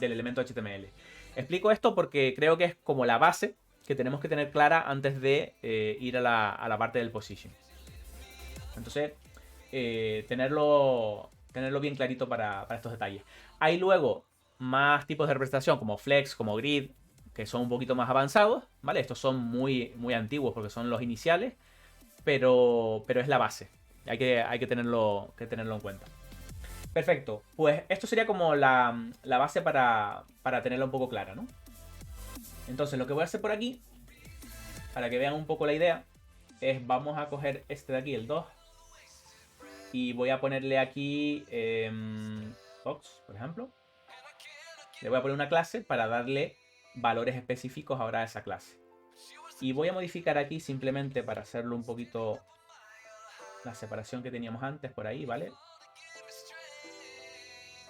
elemento HTML. Explico esto porque creo que es como la base que tenemos que tener clara antes de ir a la parte del position. Entonces, tenerlo bien clarito para estos detalles. Hay luego más tipos de representación como flex, como grid, que son un poquito más avanzados, ¿vale? Estos son muy, muy antiguos porque son los iniciales, pero es la base. Hay que tenerlo en cuenta. Perfecto, pues esto sería como la base para tenerla un poco clara, ¿no? Entonces lo que voy a hacer por aquí, para que vean un poco la idea, es vamos a coger este de aquí, el 2, y voy a ponerle aquí box, por ejemplo. Le voy a poner una clase para darle valores específicos ahora a esa clase. Y voy a modificar aquí simplemente para hacerlo un poquito la separación que teníamos antes por ahí, ¿vale?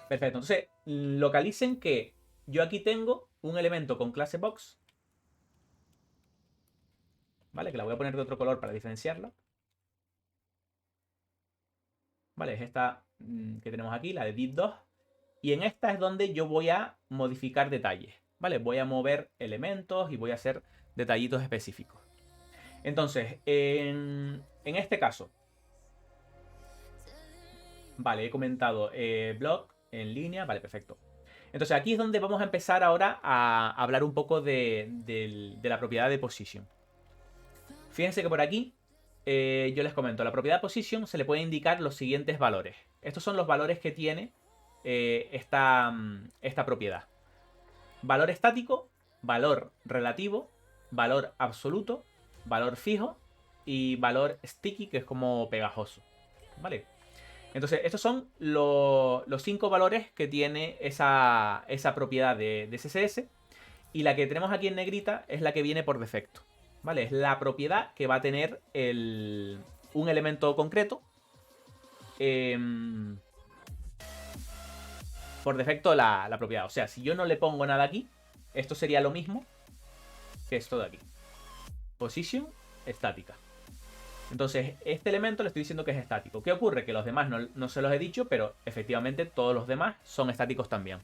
Perfecto, entonces localicen que yo aquí tengo un elemento con clase box, ¿vale? Que la voy a poner de otro color para diferenciarla. ¿Vale? Es esta que tenemos aquí, la de div2. Y en esta es donde yo voy a modificar detalles, ¿vale? Voy a mover elementos y voy a hacer detallitos específicos. Entonces, en este caso, vale, he comentado blog en línea, vale, perfecto. Entonces aquí es donde vamos a empezar ahora a hablar un poco de la propiedad de position. Fíjense que por aquí yo les comento, la propiedad position se le puede indicar los siguientes valores. Estos son los valores que tiene esta propiedad. Valor estático, valor relativo, valor absoluto, valor fijo y valor sticky, que es como pegajoso. ¿Vale? Entonces, estos son los 5 valores que tiene esa propiedad de CSS. Y la que tenemos aquí en negrita es la que viene por defecto. ¿Vale? Es la propiedad que va a tener un elemento concreto. Por defecto la propiedad. O sea, si yo no le pongo nada aquí, esto sería lo mismo que esto de aquí. Position estática. Entonces, este elemento le estoy diciendo que es estático. ¿Qué ocurre? Que los demás no se los he dicho, pero efectivamente todos los demás son estáticos también.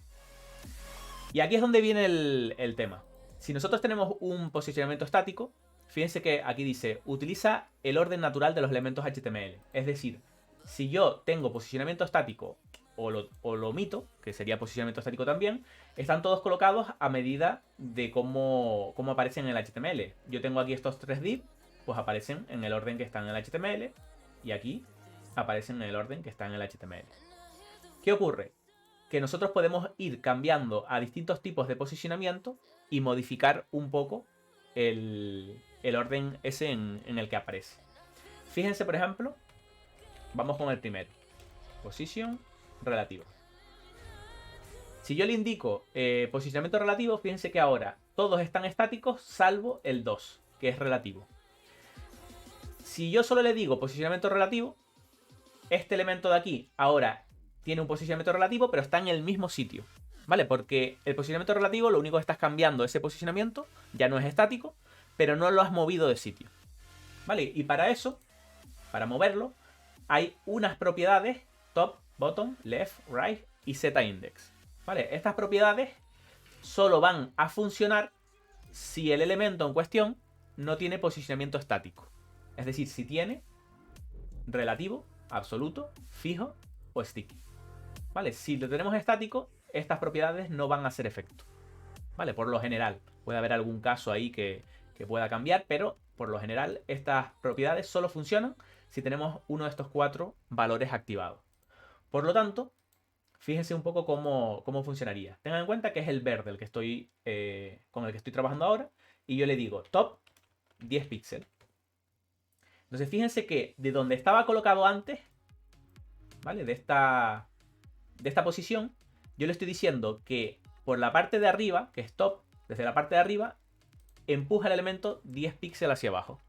Y aquí es donde viene el tema. Si nosotros tenemos un posicionamiento estático, fíjense que aquí dice, utiliza el orden natural de los elementos HTML. Es decir, si yo tengo posicionamiento estático o lo omito, que sería posicionamiento estático también, están todos colocados a medida de cómo aparecen en el HTML. Yo tengo aquí estos 3 div, pues aparecen en el orden que están en el HTML, y aquí aparecen en el orden que está en el HTML. ¿Qué ocurre? Que nosotros podemos ir cambiando a distintos tipos de posicionamiento y modificar un poco el orden ese en el que aparece. Fíjense, por ejemplo, vamos con el primero. Position relativo. Si yo le indico posicionamiento relativo, fíjense que ahora todos están estáticos salvo el 2, que es relativo. Si yo solo le digo posicionamiento relativo, este elemento de aquí ahora tiene un posicionamiento relativo, pero está en el mismo sitio, ¿vale? Porque el posicionamiento relativo, lo único que estás cambiando ese posicionamiento, ya no es estático, pero no lo has movido de sitio, ¿vale? Y para eso, para moverlo, hay unas propiedades, top, bottom, left, right y z-index, ¿vale? Estas propiedades solo van a funcionar si el elemento en cuestión no tiene posicionamiento estático. Es decir, si tiene relativo, absoluto, fijo o sticky. ¿Vale? Si lo tenemos estático, estas propiedades no van a hacer efecto. ¿Vale? Por lo general. Puede haber algún caso ahí que pueda cambiar, pero por lo general estas propiedades solo funcionan si tenemos uno de estos 4 valores activados. Por lo tanto, fíjense un poco cómo funcionaría. Tengan en cuenta que es el verde el que con el que estoy trabajando ahora, y yo le digo top 10 píxeles. Entonces fíjense que de donde estaba colocado antes, ¿vale? De esta posición, yo le estoy diciendo que por la parte de arriba, que es top, desde la parte de arriba, empuja el elemento 10 píxeles hacia abajo.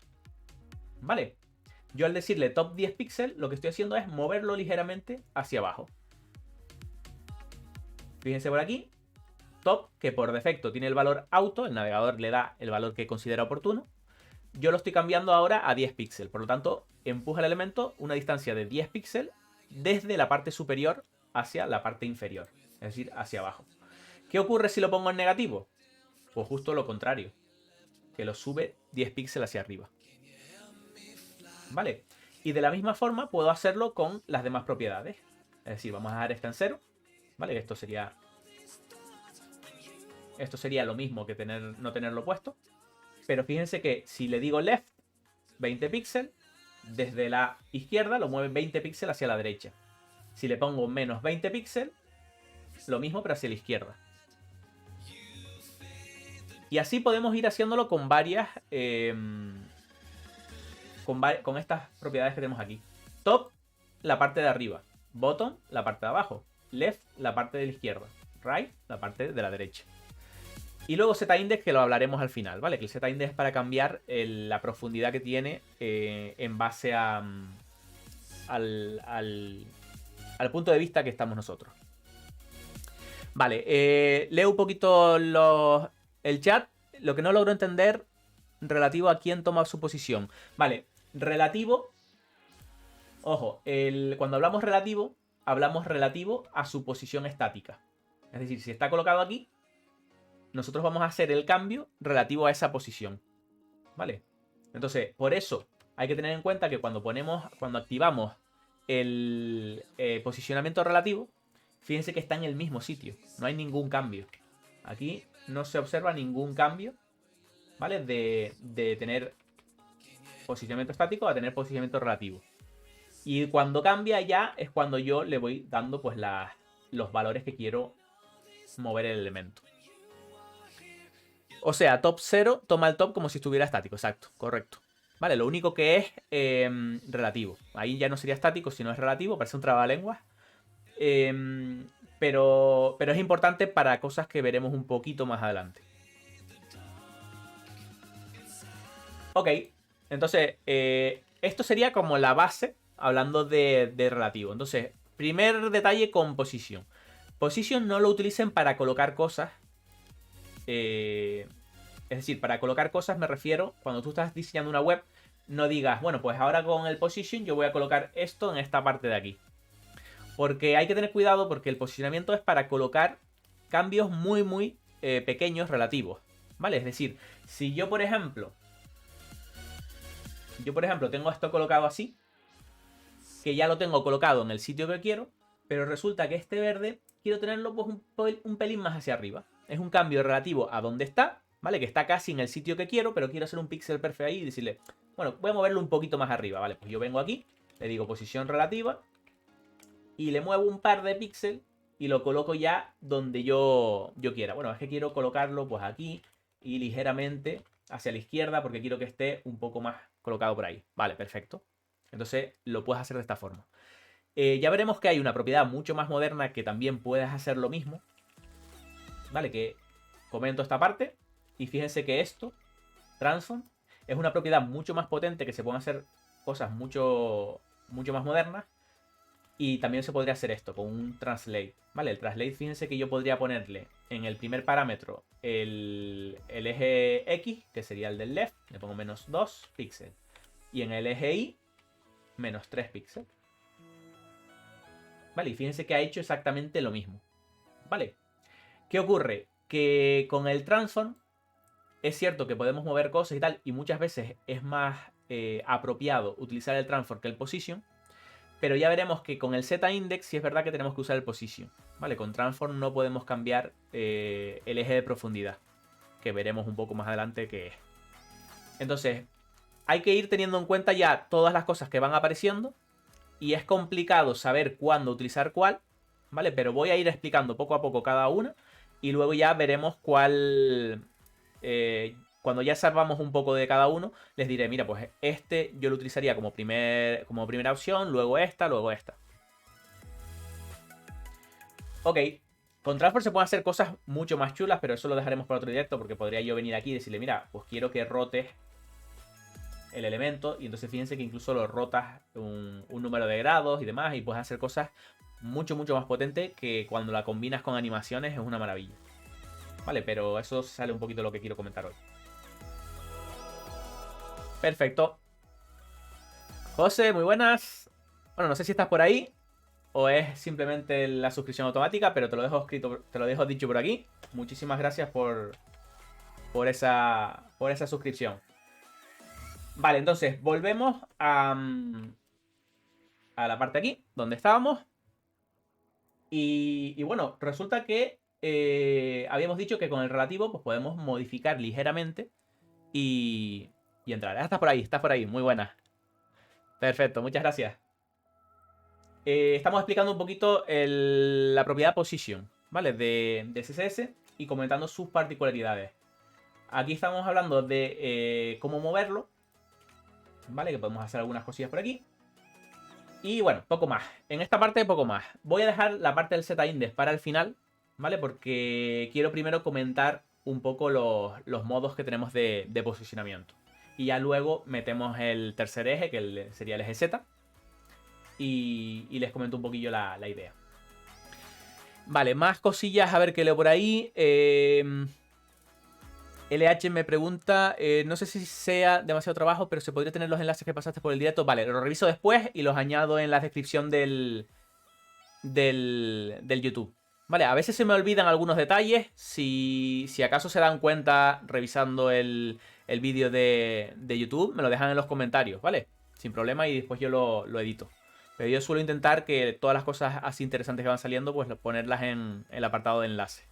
¿Vale? Yo al decirle top 10 píxeles, lo que estoy haciendo es moverlo ligeramente hacia abajo. Fíjense por aquí, top, que por defecto tiene el valor auto, el navegador le da el valor que considera oportuno. Yo lo estoy cambiando ahora a 10 píxeles, por lo tanto, empuja el elemento una distancia de 10 píxeles desde la parte superior hacia la parte inferior, es decir, hacia abajo. ¿Qué ocurre si lo pongo en negativo? Pues justo lo contrario, que lo sube 10 píxeles hacia arriba. ¿Vale? Y de la misma forma puedo hacerlo con las demás propiedades. Es decir, vamos a dejar esta en 0, ¿vale? Esto sería lo mismo que no tenerlo puesto. Pero fíjense que si le digo left, 20 píxeles, desde la izquierda lo mueve 20 píxeles hacia la derecha. Si le pongo menos 20 píxeles, lo mismo pero hacia la izquierda. Y así podemos ir haciéndolo con varias... con estas propiedades que tenemos aquí. Top, la parte de arriba. Bottom, la parte de abajo. Left, la parte de la izquierda. Right, la parte de la derecha. Y luego z-index, que lo hablaremos al final, ¿vale? Que el z-index es para cambiar la profundidad que tiene en base al punto de vista que estamos nosotros. Vale, leo un poquito el chat. Lo que no logro entender relativo a quién toma su posición. Vale, relativo. Ojo, cuando hablamos relativo a su posición estática. Es decir, si está colocado aquí, nosotros vamos a hacer el cambio relativo a esa posición. ¿Vale? Entonces, por eso hay que tener en cuenta que cuando activamos el posicionamiento relativo, fíjense que está en el mismo sitio. No hay ningún cambio. Aquí no se observa ningún cambio, ¿vale? De tener posicionamiento estático a tener posicionamiento relativo. Y cuando cambia ya es cuando yo le voy dando pues los valores que quiero mover el elemento. O sea, top 0 toma el top como si estuviera estático. Exacto, correcto. Vale, lo único que es relativo. Ahí ya no sería estático, sino es relativo. Parece un trabalenguas. Pero es importante para cosas que veremos un poquito más adelante. Ok, entonces esto sería como la base hablando de relativo. Entonces, primer detalle con position. Position no lo utilicen para colocar cosas. Es decir, para colocar cosas me refiero, cuando tú estás diseñando una web, no digas, bueno, pues ahora con el position yo voy a colocar esto en esta parte de aquí. Porque hay que tener cuidado porque el posicionamiento es para colocar cambios muy pequeños relativos, ¿vale? Es decir, si yo por ejemplo tengo esto colocado así, que ya lo tengo colocado en el sitio que quiero, pero resulta que este verde quiero tenerlo pues un pelín más hacia arriba. Es un cambio relativo a donde está, ¿vale? Que está casi en el sitio que quiero, pero quiero hacer un píxel perfecto ahí y decirle, bueno, voy a moverlo un poquito más arriba, ¿vale? Pues yo vengo aquí, le digo posición relativa y le muevo un par de píxeles y lo coloco ya donde yo quiera. Bueno, es que quiero colocarlo pues aquí y ligeramente hacia la izquierda porque quiero que esté un poco más colocado por ahí. Vale, perfecto. Entonces lo puedes hacer de esta forma. Ya veremos que hay una propiedad mucho más moderna que también puedes hacer lo mismo. Vale, que comento esta parte y fíjense que esto, transform, es una propiedad mucho más potente que se pueden hacer cosas mucho más modernas. Y también se podría hacer esto con un translate. Vale, el translate, fíjense que yo podría ponerle en el primer parámetro el eje X, que sería el del left, le pongo menos 2 píxeles. Y en el eje Y, menos 3 píxeles. Vale, y fíjense que ha hecho exactamente lo mismo. Vale, ¿qué ocurre? Que con el transform es cierto que podemos mover cosas y tal, y muchas veces es más apropiado utilizar el transform que el position. Pero ya veremos que con el Z-index sí es verdad que tenemos que usar el position. ¿Vale? Con transform no podemos cambiar el eje de profundidad. Que veremos un poco más adelante qué es. Entonces, hay que ir teniendo en cuenta ya todas las cosas que van apareciendo. Y es complicado saber cuándo utilizar cuál. ¿Vale? Pero voy a ir explicando poco a poco cada una. Y luego ya veremos cuál... cuando ya sepamos un poco de cada uno, les diré, mira, pues este yo lo utilizaría como primera opción, luego esta, luego esta. Ok, con Transform se pueden hacer cosas mucho más chulas, pero eso lo dejaremos para otro directo, porque podría yo venir aquí y decirle, mira, pues quiero que rotes el elemento, y entonces fíjense que incluso lo rotas un número de grados y demás, y puedes hacer cosas mucho más potentes que cuando la combinas con animaciones es una maravilla. Vale, pero eso sale un poquito de lo que quiero comentar hoy. Perfecto. José, muy buenas. Bueno, no sé si estás por ahí o es simplemente la suscripción automática, pero te lo dejo escrito, te lo dejo dicho por aquí. Muchísimas gracias por esa suscripción. Vale, entonces volvemos a la parte aquí, donde estábamos. Y bueno, resulta que habíamos dicho que con el relativo pues podemos modificar ligeramente y entrar. Ah, estás por ahí, muy buena. Perfecto, muchas gracias. Estamos explicando un poquito la propiedad position, ¿vale? De CSS y comentando sus particularidades. Aquí estamos hablando de cómo moverlo, ¿vale? Que podemos hacer algunas cosillas por aquí. Y bueno, poco más. En esta parte, poco más. Voy a dejar la parte del Z-index para el final, ¿vale? Porque quiero primero comentar un poco los modos que tenemos de posicionamiento. Y ya luego metemos el tercer eje, que sería el eje Z. Y les comento un poquillo la idea. Vale, más cosillas, a ver qué leo por ahí. LH me pregunta, no sé si sea demasiado trabajo, pero se podría tener los enlaces que pasaste por el directo. Vale, lo reviso después y los añado en la descripción del YouTube. Vale, a veces se me olvidan algunos detalles. Si acaso se dan cuenta revisando el vídeo de YouTube, me lo dejan en los comentarios, ¿vale? Sin problema y después yo lo edito. Pero yo suelo intentar que todas las cosas así interesantes que van saliendo, pues ponerlas en el apartado de enlace.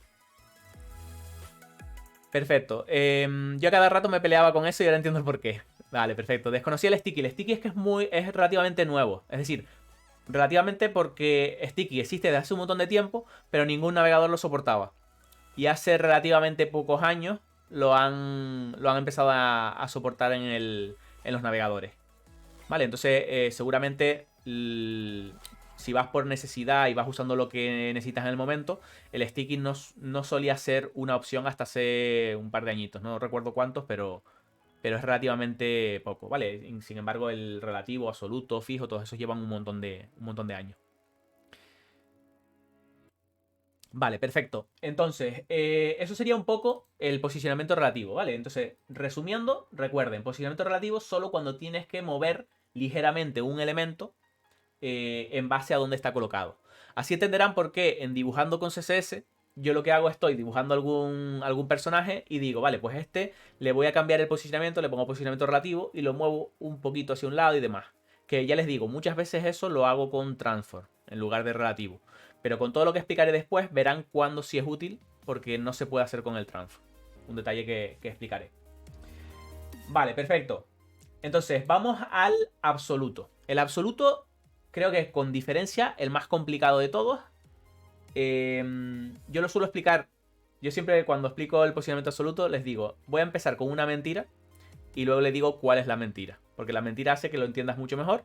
Perfecto. Yo a cada rato me peleaba con eso y ahora entiendo el porqué. Vale, perfecto. Desconocí el Sticky. El Sticky es que es relativamente nuevo. Es decir, relativamente porque Sticky existe desde hace un montón de tiempo, pero ningún navegador lo soportaba. Y hace relativamente pocos años lo han empezado a soportar en los navegadores. Vale, entonces seguramente si vas por necesidad y vas usando lo que necesitas en el momento, el sticky no solía ser una opción hasta hace un par de añitos. No recuerdo cuántos, pero es relativamente poco, ¿vale? Sin embargo, el relativo, absoluto, fijo, todos esos llevan un montón de años. Vale, perfecto. Entonces, eso sería un poco el posicionamiento relativo, ¿vale? Entonces, resumiendo, recuerden, posicionamiento relativo solo cuando tienes que mover ligeramente un elemento en base a dónde está colocado. Así entenderán por qué en dibujando con CSS, yo lo que hago estoy dibujando algún personaje y digo, vale, pues este le voy a cambiar el posicionamiento, le pongo posicionamiento relativo y lo muevo un poquito hacia un lado y demás. Que ya les digo, muchas veces eso lo hago con transform en lugar de relativo. Pero con todo lo que explicaré después verán cuándo sí es útil porque no se puede hacer con el transform. Un detalle que explicaré. Vale, perfecto. Entonces, vamos al absoluto. El absoluto creo que es con diferencia el más complicado de todos. Yo lo suelo explicar. Yo siempre cuando explico el posicionamiento absoluto les digo, voy a empezar con una mentira y luego le digo cuál es la mentira. Porque la mentira hace que lo entiendas mucho mejor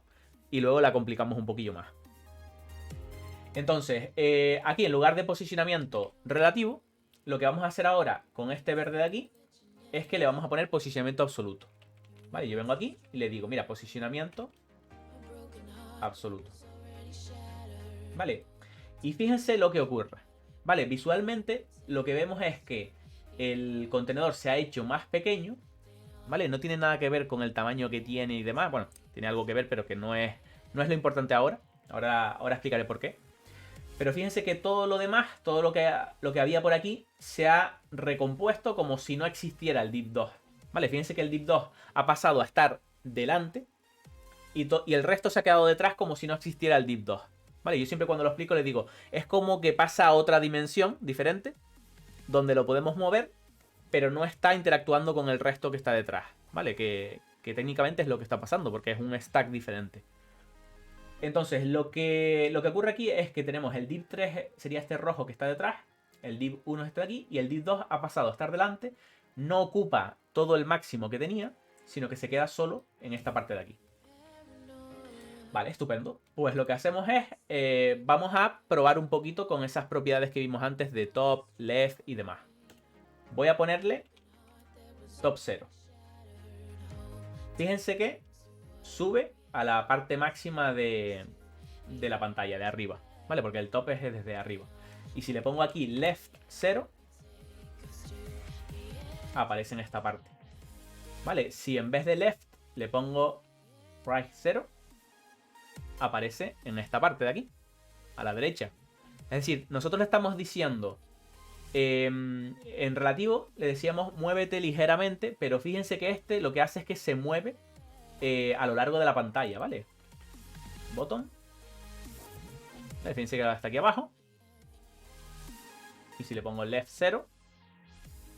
y luego la complicamos un poquillo más. Entonces, aquí en lugar de posicionamiento relativo, lo que vamos a hacer ahora con este verde de aquí es que le vamos a poner posicionamiento absoluto. Vale, yo vengo aquí y le digo, mira, posicionamiento absoluto. Vale, y fíjense lo que ocurre. Vale, visualmente lo que vemos es que el contenedor se ha hecho más pequeño. Vale, no tiene nada que ver con el tamaño que tiene y demás. Bueno, tiene algo que ver, pero que no es lo importante ahora. Ahora explicaré por qué. Pero fíjense que todo lo demás, todo lo que había por aquí, se ha recompuesto como si no existiera el div 2. Vale, fíjense que el div 2 ha pasado a estar delante y el resto se ha quedado detrás como si no existiera el div 2. Vale, yo siempre cuando lo explico les digo, es como que pasa a otra dimensión diferente, donde lo podemos mover, pero no está interactuando con el resto que está detrás. Vale, que técnicamente es lo que está pasando, porque es un stack diferente. Entonces, lo que ocurre aquí es que tenemos el div 3, sería este rojo que está detrás, el div 1 está aquí, y el div 2 ha pasado a estar delante, no ocupa todo el máximo que tenía, sino que se queda solo en esta parte de aquí. Vale, estupendo. Pues lo que hacemos es, vamos a probar un poquito con esas propiedades que vimos antes de top, left y demás. Voy a ponerle top 0. Fíjense que sube a la parte máxima de la pantalla, de arriba. ¿Vale? Porque el top es desde arriba. Y si le pongo aquí left 0, aparece en esta parte. ¿Vale? Si en vez de left le pongo right 0, aparece en esta parte de aquí, a la derecha. Es decir, nosotros le estamos diciendo, en relativo le decíamos muévete ligeramente, pero fíjense que este lo que hace es que se mueve a lo largo de la pantalla, ¿vale? Bottom. Fíjense que está aquí abajo. Y si le pongo left 0,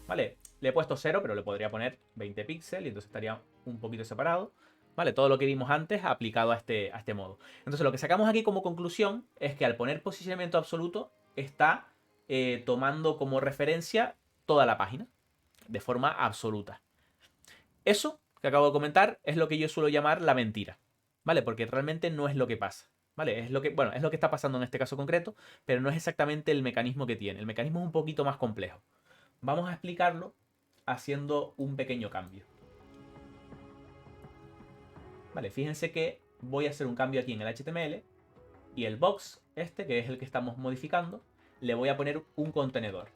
¿vale? Le he puesto 0, pero le podría poner 20 píxeles y entonces estaría un poquito separado. ¿Vale? Todo lo que vimos antes aplicado a este modo. Entonces lo que sacamos aquí como conclusión es que al poner posicionamiento absoluto está tomando como referencia toda la página de forma absoluta. Eso que acabo de comentar es lo que yo suelo llamar la mentira, ¿vale? Porque realmente no es lo que pasa, ¿vale? Es lo que está pasando en este caso concreto, pero no es exactamente el mecanismo que tiene. El mecanismo es un poquito más complejo. Vamos a explicarlo haciendo un pequeño cambio. Vale, fíjense que voy a hacer un cambio aquí en el HTML y el box este, que es el que estamos modificando, le voy a poner un contenedor.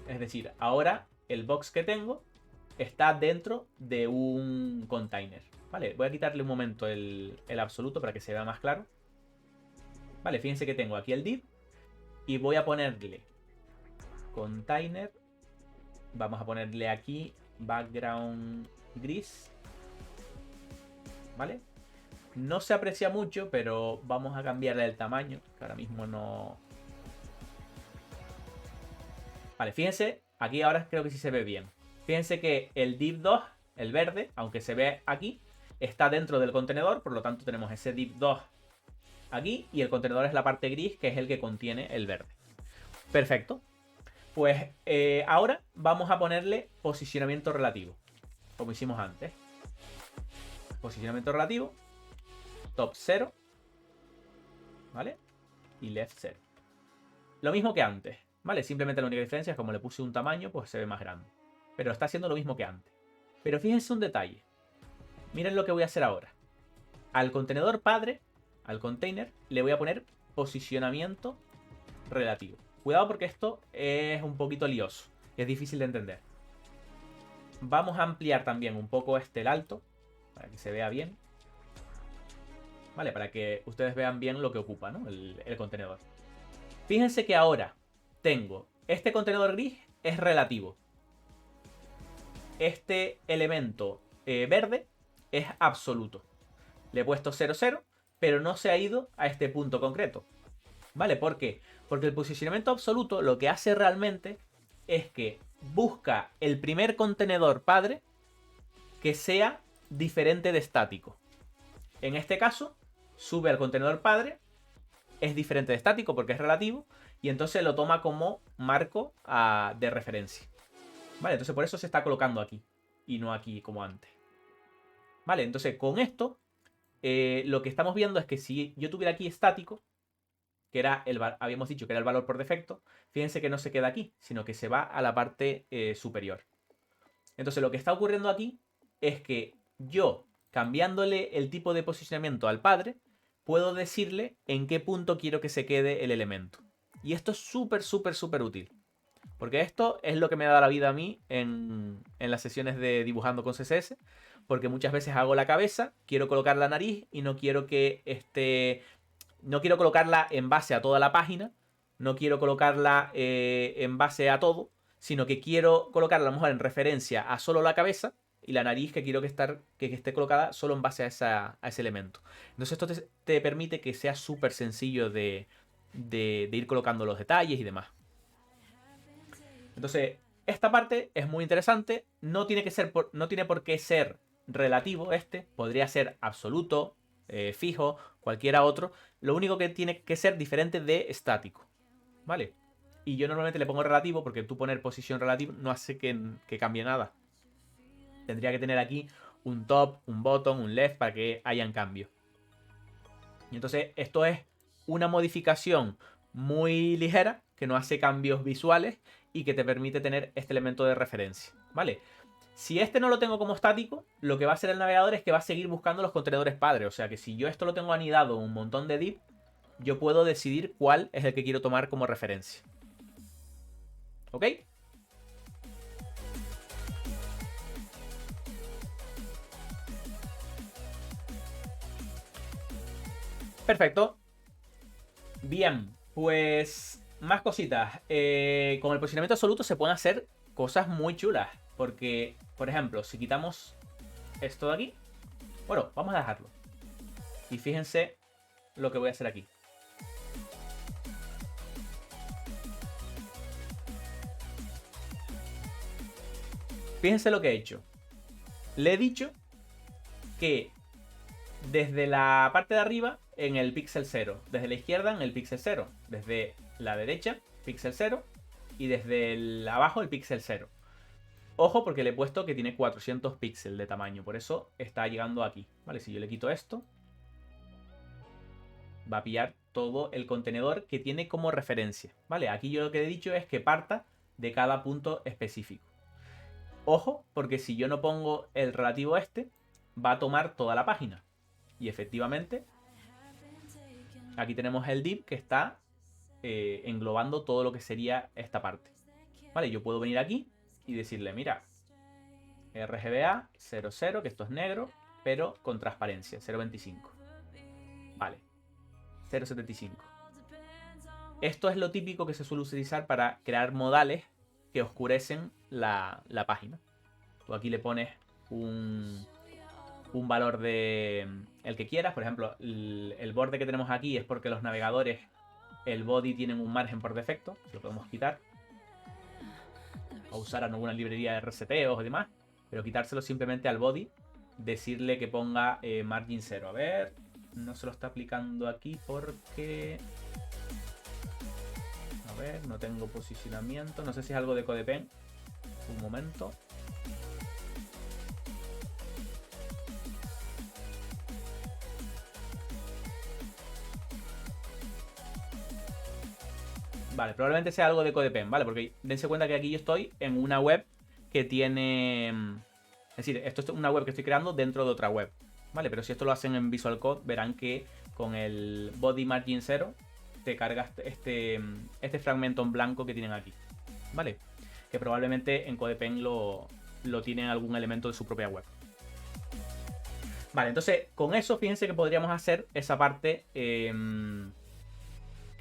Es decir, ahora el box que tengo está dentro de un container. Vale, voy a quitarle un momento el absoluto para que se vea más claro. Vale, fíjense que tengo aquí el div y voy a ponerle container. Vamos a ponerle aquí background gris. ¿Vale? No se aprecia mucho, pero vamos a cambiarle el tamaño, que ahora mismo no... Vale, fíjense, aquí ahora creo que sí se ve bien. Fíjense que el div 2, el verde, aunque se ve aquí, está dentro del contenedor, por lo tanto tenemos ese div 2 aquí y el contenedor es la parte gris, que es el que contiene el verde. Perfecto. Pues ahora vamos a ponerle posicionamiento relativo, como hicimos antes. Posicionamiento relativo, top 0, ¿vale? Y left 0. Lo mismo que antes, ¿vale? Simplemente la única diferencia es como le puse un tamaño, pues se ve más grande. Pero está haciendo lo mismo que antes. Pero fíjense un detalle. Miren lo que voy a hacer ahora. Al contenedor padre, al container, le voy a poner posicionamiento relativo. Cuidado porque esto es un poquito lioso y es difícil de entender. Vamos a ampliar también un poco el alto para que se vea bien. Vale, para que ustedes vean bien lo que ocupa, ¿no? el contenedor. Fíjense que ahora tengo este contenedor gris es relativo. Este elemento verde es absoluto. Le he puesto 0, 0, pero no se ha ido a este punto concreto. ¿Vale? ¿Por qué? Porque el posicionamiento absoluto lo que hace realmente es que busca el primer contenedor padre que sea diferente de estático. En este caso, sube al contenedor padre, es diferente de estático porque es relativo, y entonces lo toma como marco de referencia. Vale, entonces por eso se está colocando aquí y no aquí como antes. Vale, entonces con esto lo que estamos viendo es que si yo tuviera aquí estático, que era habíamos dicho que era el valor por defecto, fíjense que no se queda aquí, sino que se va a la parte superior. Entonces lo que está ocurriendo aquí es que yo, cambiándole el tipo de posicionamiento al padre, puedo decirle en qué punto quiero que se quede el elemento. Y esto es súper, súper, súper útil. Porque esto es lo que me da la vida a mí en las sesiones de dibujando con CSS. Porque muchas veces hago la cabeza, quiero colocar la nariz y no quiero que no quiero colocarla en base a toda la página. No quiero colocarla en base a todo. Sino que quiero colocarla a lo mejor en referencia a solo la cabeza. Y la nariz que quiero que esté colocada solo en base a ese elemento. Entonces esto te permite que sea súper sencillo de ir colocando los detalles y demás. Entonces, esta parte es muy interesante. No tiene por qué ser relativo podría ser absoluto, fijo, cualquiera otro. Lo único que tiene que ser diferente de estático, ¿vale? Y yo normalmente le pongo relativo porque tú poner posición relativa no hace que cambie nada. Tendría que tener aquí un top, un bottom, un left para que hayan cambios. Y entonces esto es una modificación muy ligera que no hace cambios visuales y que te permite tener este elemento de referencia, ¿vale? Si este no lo tengo como estático, lo que va a hacer el navegador es que va a seguir buscando los contenedores padres. O sea que si yo esto lo tengo anidado en un montón de div, yo puedo decidir cuál es el que quiero tomar como referencia. ¿Ok? Perfecto. Bien, pues más cositas. Con el posicionamiento absoluto se pueden hacer cosas muy chulas. Porque, por ejemplo, si quitamos esto de aquí. Bueno, vamos a dejarlo. Y fíjense lo que voy a hacer aquí. Fíjense lo que he hecho. Le he dicho que desde la parte de arriba en el píxel 0, desde la izquierda en el píxel 0, desde la derecha píxel 0 y desde el abajo el píxel 0. Ojo porque le he puesto que tiene 400 píxeles de tamaño, por eso está llegando aquí. Vale, si yo le quito esto, va a pillar todo el contenedor que tiene como referencia. Vale, aquí yo lo que he dicho es que parta de cada punto específico. Ojo, porque si yo no pongo el relativo va a tomar toda la página. Y efectivamente, aquí tenemos el div que está englobando todo lo que sería esta parte. Vale, yo puedo venir aquí y decirle, mira, RGBA 00, que esto es negro, pero con transparencia, 0.25. Vale, 0.75. Esto es lo típico que se suele utilizar para crear modales que oscurecen la página. Tú aquí le pones un valor de el que quieras. Por ejemplo, el borde que tenemos aquí es porque los navegadores, el body tienen un margen por defecto. Lo podemos quitar. O usar alguna librería de reseteos o demás. Pero quitárselo simplemente al body. Decirle que ponga margin 0. A ver, no se lo está aplicando aquí porque... A ver, no tengo posicionamiento. No sé si es algo de CodePen. Un momento. Vale, probablemente sea algo de CodePen, ¿vale? Porque dense cuenta que aquí yo estoy en una web que tiene... Es decir, esto es una web que estoy creando dentro de otra web, ¿vale? Pero si esto lo hacen en Visual Code, verán que con el body margin 0 te carga este fragmento en blanco que tienen aquí, ¿vale? Que probablemente en CodePen lo tienen algún elemento de su propia web. Vale, entonces con eso fíjense que podríamos hacer esa parte que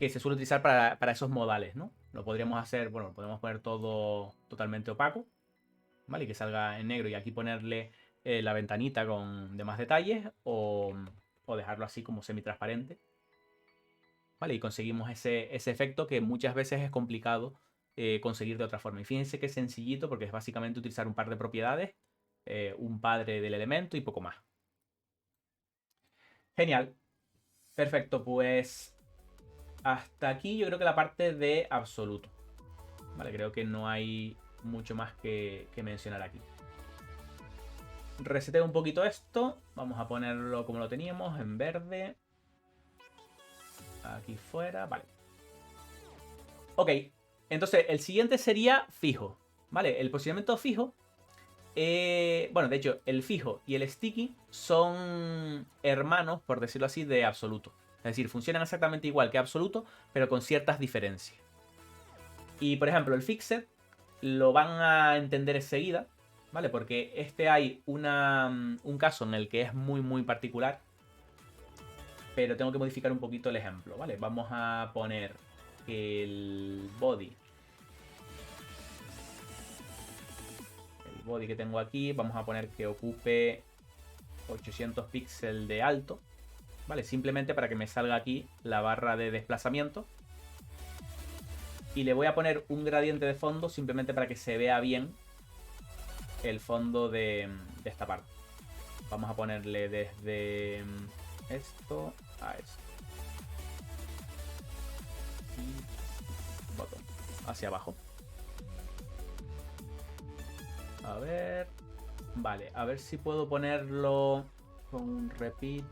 se suele utilizar para esos modales, ¿no? Lo podríamos hacer, bueno, lo podemos poner todo totalmente opaco, ¿vale? Y que salga en negro y aquí ponerle la ventanita con demás detalles o dejarlo así como semitransparente, ¿vale? Y conseguimos ese efecto que muchas veces es complicado conseguir de otra forma. Y fíjense que es sencillito porque es básicamente utilizar un par de propiedades, un padre del elemento y poco más. Genial. Perfecto, pues hasta aquí yo creo que la parte de absoluto. Vale, creo que no hay mucho más que mencionar aquí. Reseteo un poquito esto. Vamos a ponerlo como lo teníamos, en verde. Aquí fuera, vale. Ok, entonces el siguiente sería fijo. Vale, el posicionamiento fijo. Bueno, de hecho, el fijo y el sticky son hermanos, por decirlo así, de absoluto. Es decir, funcionan exactamente igual que absoluto, pero con ciertas diferencias. Y por ejemplo, el fixed lo van a entender enseguida, ¿vale? Porque hay un caso en el que es muy particular, pero tengo que modificar un poquito el ejemplo, ¿vale? Vamos a poner el body. El body que tengo aquí, vamos a poner que ocupe 800 píxeles de alto, ¿vale? Simplemente para que me salga aquí la barra de desplazamiento. Y le voy a poner un gradiente de fondo simplemente para que se vea bien el fondo de esta parte. Vamos a ponerle desde esto a esto. Y botón hacia abajo. A ver. Vale, a ver si puedo ponerlo con un repeat.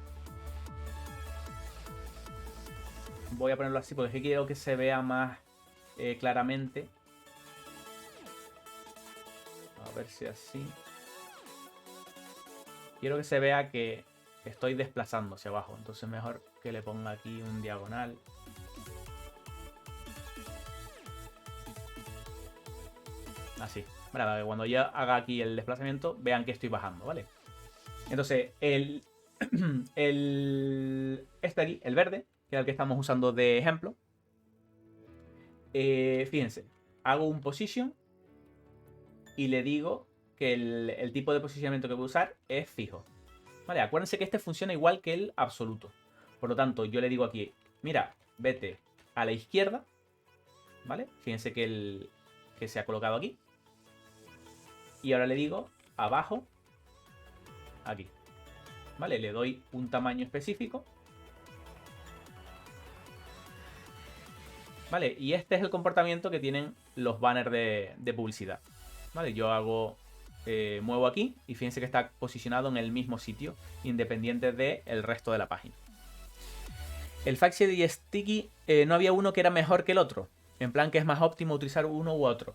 Voy a ponerlo así porque quiero que se vea más claramente. A ver si así. Quiero que se vea que estoy desplazando hacia abajo. Entonces mejor que le ponga aquí un diagonal. Así. Para que cuando yo haga aquí el desplazamiento vean que estoy bajando, ¿vale? Entonces este aquí, el verde, que es el que estamos usando de ejemplo. Fíjense, hago un position y le digo que el tipo de posicionamiento que voy a usar es fijo. Vale, acuérdense que este funciona igual que el absoluto. Por lo tanto, yo le digo aquí, mira, vete a la izquierda, ¿vale? Fíjense que se ha colocado aquí. Y ahora le digo abajo, aquí. ¿Vale? Le doy un tamaño específico. ¿Vale? Y este es el comportamiento que tienen los banners de publicidad. ¿Vale? Yo muevo aquí y fíjense que está posicionado en el mismo sitio, independiente del resto de la página. El Fixed y Sticky no había uno que era mejor que el otro. En plan que es más óptimo utilizar uno u otro.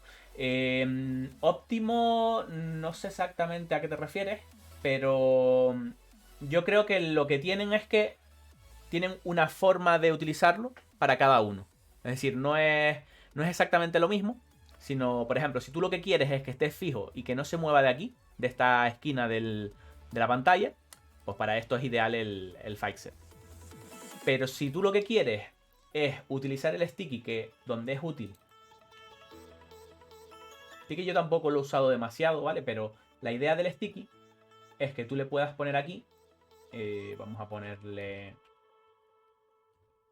Óptimo, no sé exactamente a qué te refieres, pero yo creo que lo que tienen es que tienen una forma de utilizarlo para cada uno. Es decir, no es exactamente lo mismo, sino, por ejemplo, si tú lo que quieres es que esté fijo y que no se mueva de aquí, de esta esquina de la pantalla, pues para esto es ideal el Fixed. Pero si tú lo que quieres es utilizar el sticky, que donde es útil. Sticky yo tampoco lo he usado demasiado, ¿vale? Pero la idea del sticky es que tú le puedas poner aquí. Vamos a ponerle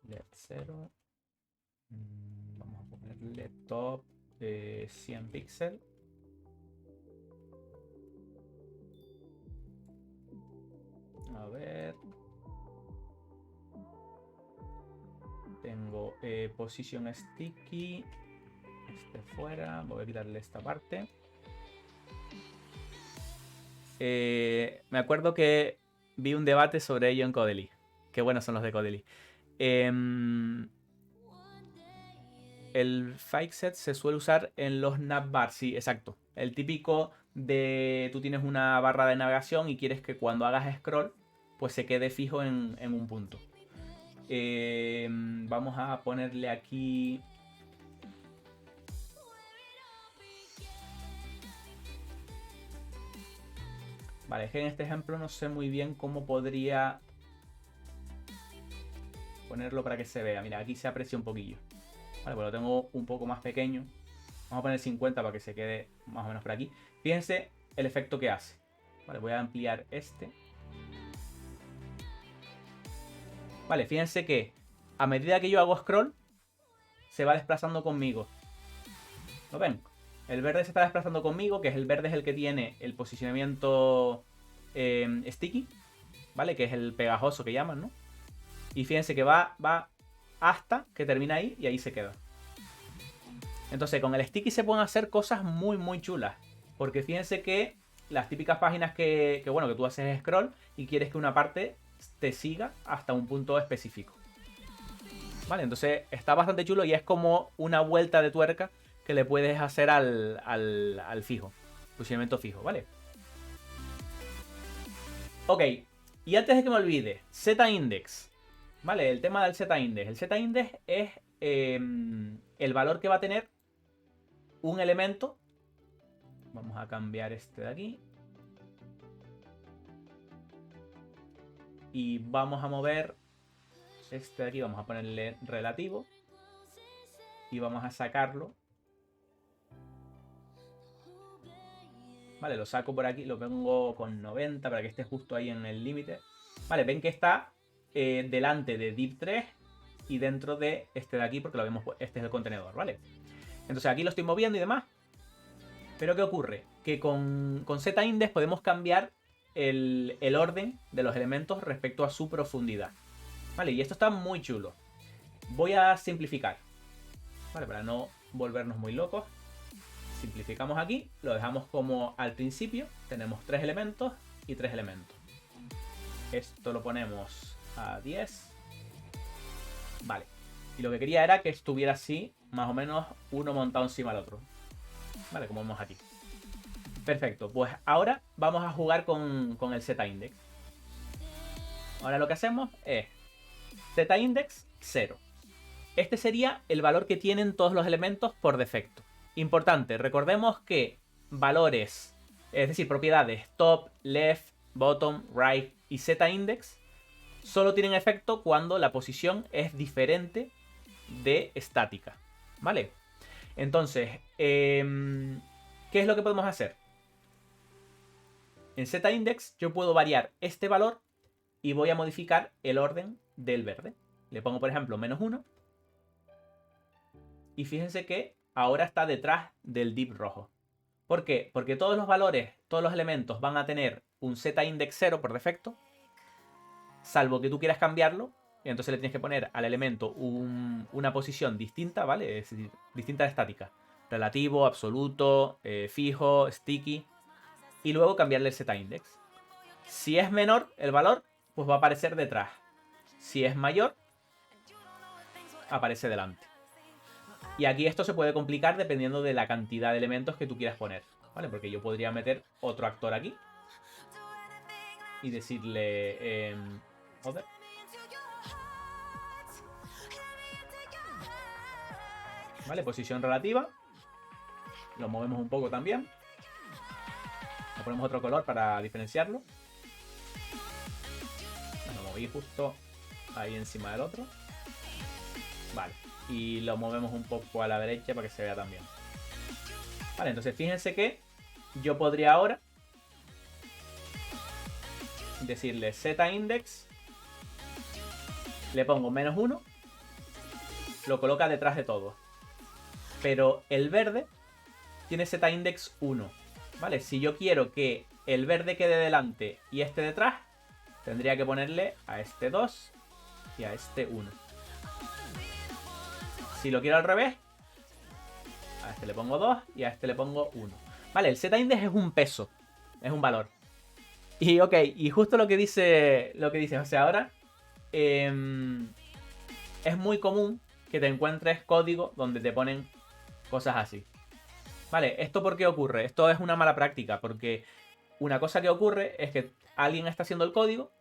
LED 0. Vamos a ponerle top 100 píxeles. A ver. Tengo position sticky. Este fuera. Voy a quitarle esta parte. Me acuerdo que vi un debate sobre ello en Codely. Qué buenos son los de Codely. El Fixed se suele usar en los navbars, sí, exacto. El típico de tú tienes una barra de navegación y quieres que cuando hagas scroll, pues se quede fijo en un punto. Vamos a ponerle aquí... Vale, es que en este ejemplo no sé muy bien cómo podría ponerlo para que se vea. Mira, aquí se aprecia un poquillo. Vale, pues lo tengo un poco más pequeño. Vamos a poner 50 para que se quede más o menos por aquí. Fíjense el efecto que hace. Vale, voy a ampliar este. Vale, fíjense que a medida que yo hago scroll, se va desplazando conmigo. ¿Lo ven? El verde se está desplazando conmigo, que es el verde es el que tiene el posicionamiento sticky, ¿vale? Que es el pegajoso que llaman, ¿no? Y fíjense que va hasta que termina ahí y ahí se queda. Entonces con el sticky se pueden hacer cosas muy muy chulas. Porque fíjense que las típicas páginas que tú haces scroll y quieres que una parte te siga hasta un punto específico. Vale, entonces está bastante chulo y es como una vuelta de tuerca que le puedes hacer al fijo. Posicionamiento fijo, ¿vale? Ok, y antes de que me olvide, Z-index. Vale, el tema del Z-index. El Z-index es el valor que va a tener un elemento. Vamos a cambiar este de aquí. Y vamos a mover este de aquí. Vamos a ponerle relativo. Y vamos a sacarlo. Vale, lo saco por aquí. Lo pongo con 90 para que esté justo ahí en el límite. Vale, ven que está delante de div3 y dentro de este de aquí porque lo vemos, este es el contenedor, ¿vale? Entonces aquí lo estoy moviendo y demás. Pero ¿qué ocurre? Que con Z-index podemos cambiar el orden de los elementos respecto a su profundidad. Vale, y esto está muy chulo. Voy a simplificar. Vale, para no volvernos muy locos. Simplificamos aquí, lo dejamos como al principio. Tenemos 3 elementos y 3 elementos. Esto lo ponemos a 10. Vale. Y lo que quería era que estuviera así, más o menos uno montado encima del otro. Vale, como vemos aquí. Perfecto, pues ahora vamos a jugar con el Z-index. Ahora lo que hacemos es Z-index 0. Este sería el valor que tienen todos los elementos por defecto. Importante, recordemos que valores, es decir, propiedades top, left, bottom, right y Z-index solo tienen efecto cuando la posición es diferente de estática, ¿vale? Entonces, ¿qué es lo que podemos hacer? En Z-index yo puedo variar este valor y voy a modificar el orden del verde. Le pongo, por ejemplo, -1. Y fíjense que ahora está detrás del div rojo. ¿Por qué? Porque todos los valores, todos los elementos van a tener un Z-index 0 por defecto, salvo que tú quieras cambiarlo, y entonces le tienes que poner al elemento una posición distinta, ¿vale? Es decir, distinta de estática. Relativo, absoluto, fijo, sticky, y luego cambiarle el Z-index. Si es menor el valor, pues va a aparecer detrás. Si es mayor, aparece delante. Y aquí esto se puede complicar dependiendo de la cantidad de elementos que tú quieras poner, ¿vale? Porque yo podría meter otro actor aquí y decirle joder. Vale, posición relativa. Lo movemos un poco también. Le ponemos otro color para diferenciarlo. Lo moví justo ahí encima del otro. Vale. Y lo movemos un poco a la derecha para que se vea también. Vale, entonces fíjense que yo podría ahora decirle Z-index. Le pongo -1. Lo coloca detrás de todo. Pero el verde tiene Z-index 1. ¿Vale? Si yo quiero que el verde quede delante y este detrás, tendría que ponerle a este 2 y a este 1. Si lo quiero al revés, a este le pongo 2 y a este le pongo 1. Vale, el Z-index es un peso, es un valor. Y ok, y justo lo que dice o sea, ahora es muy común que te encuentres código donde te ponen cosas así. Vale, ¿esto por qué ocurre? Esto es una mala práctica, porque una cosa que ocurre es que alguien está haciendo el código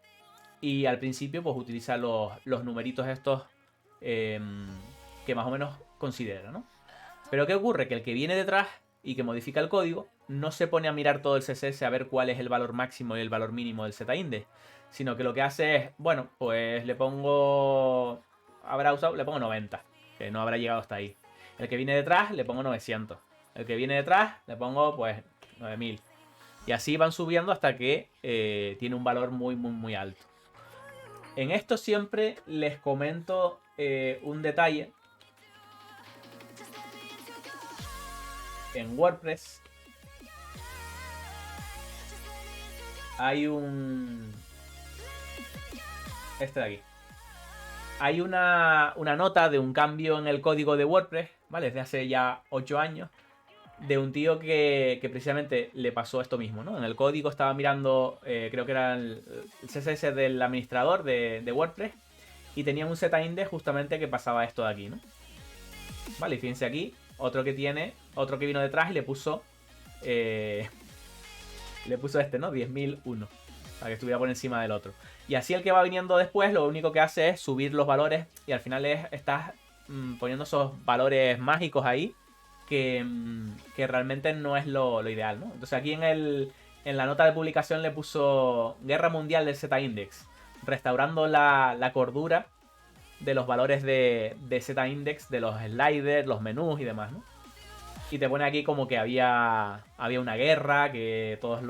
Y al principio pues utiliza los numeritos estos que más o menos considera, ¿no? Pero ¿qué ocurre? Que el que viene detrás y que modifica el código no se pone a mirar todo el CSS a ver cuál es el valor máximo y el valor mínimo del Z-index, sino que lo que hace es, bueno, pues le pongo, habrá usado, le pongo 90, que no habrá llegado hasta ahí. El que viene detrás le pongo 900. El que viene detrás le pongo pues 9000. Y así van subiendo hasta que tiene un valor muy, muy, muy alto. En esto siempre les comento un detalle. En WordPress hay un... Este de aquí. Hay una nota de un cambio en el código de WordPress, ¿vale? Desde hace ya 8 años. De un tío que precisamente le pasó esto mismo, ¿no? En el código estaba mirando, creo que era el CSS del administrador de WordPress. Y tenía un Z-index justamente que pasaba esto de aquí, ¿no? Vale, y fíjense aquí, otro que vino detrás y le puso este, ¿no? 10.001, para que estuviera por encima del otro. Y así el que va viniendo después, lo único que hace es subir los valores y al final estás poniendo esos valores mágicos ahí que realmente no es lo ideal, ¿no? Entonces aquí en la nota de publicación le puso Guerra Mundial del Z-index, restaurando la cordura de los valores de Z-index, de los sliders, los menús y demás, ¿no? Y te pone aquí como que había una guerra, que todas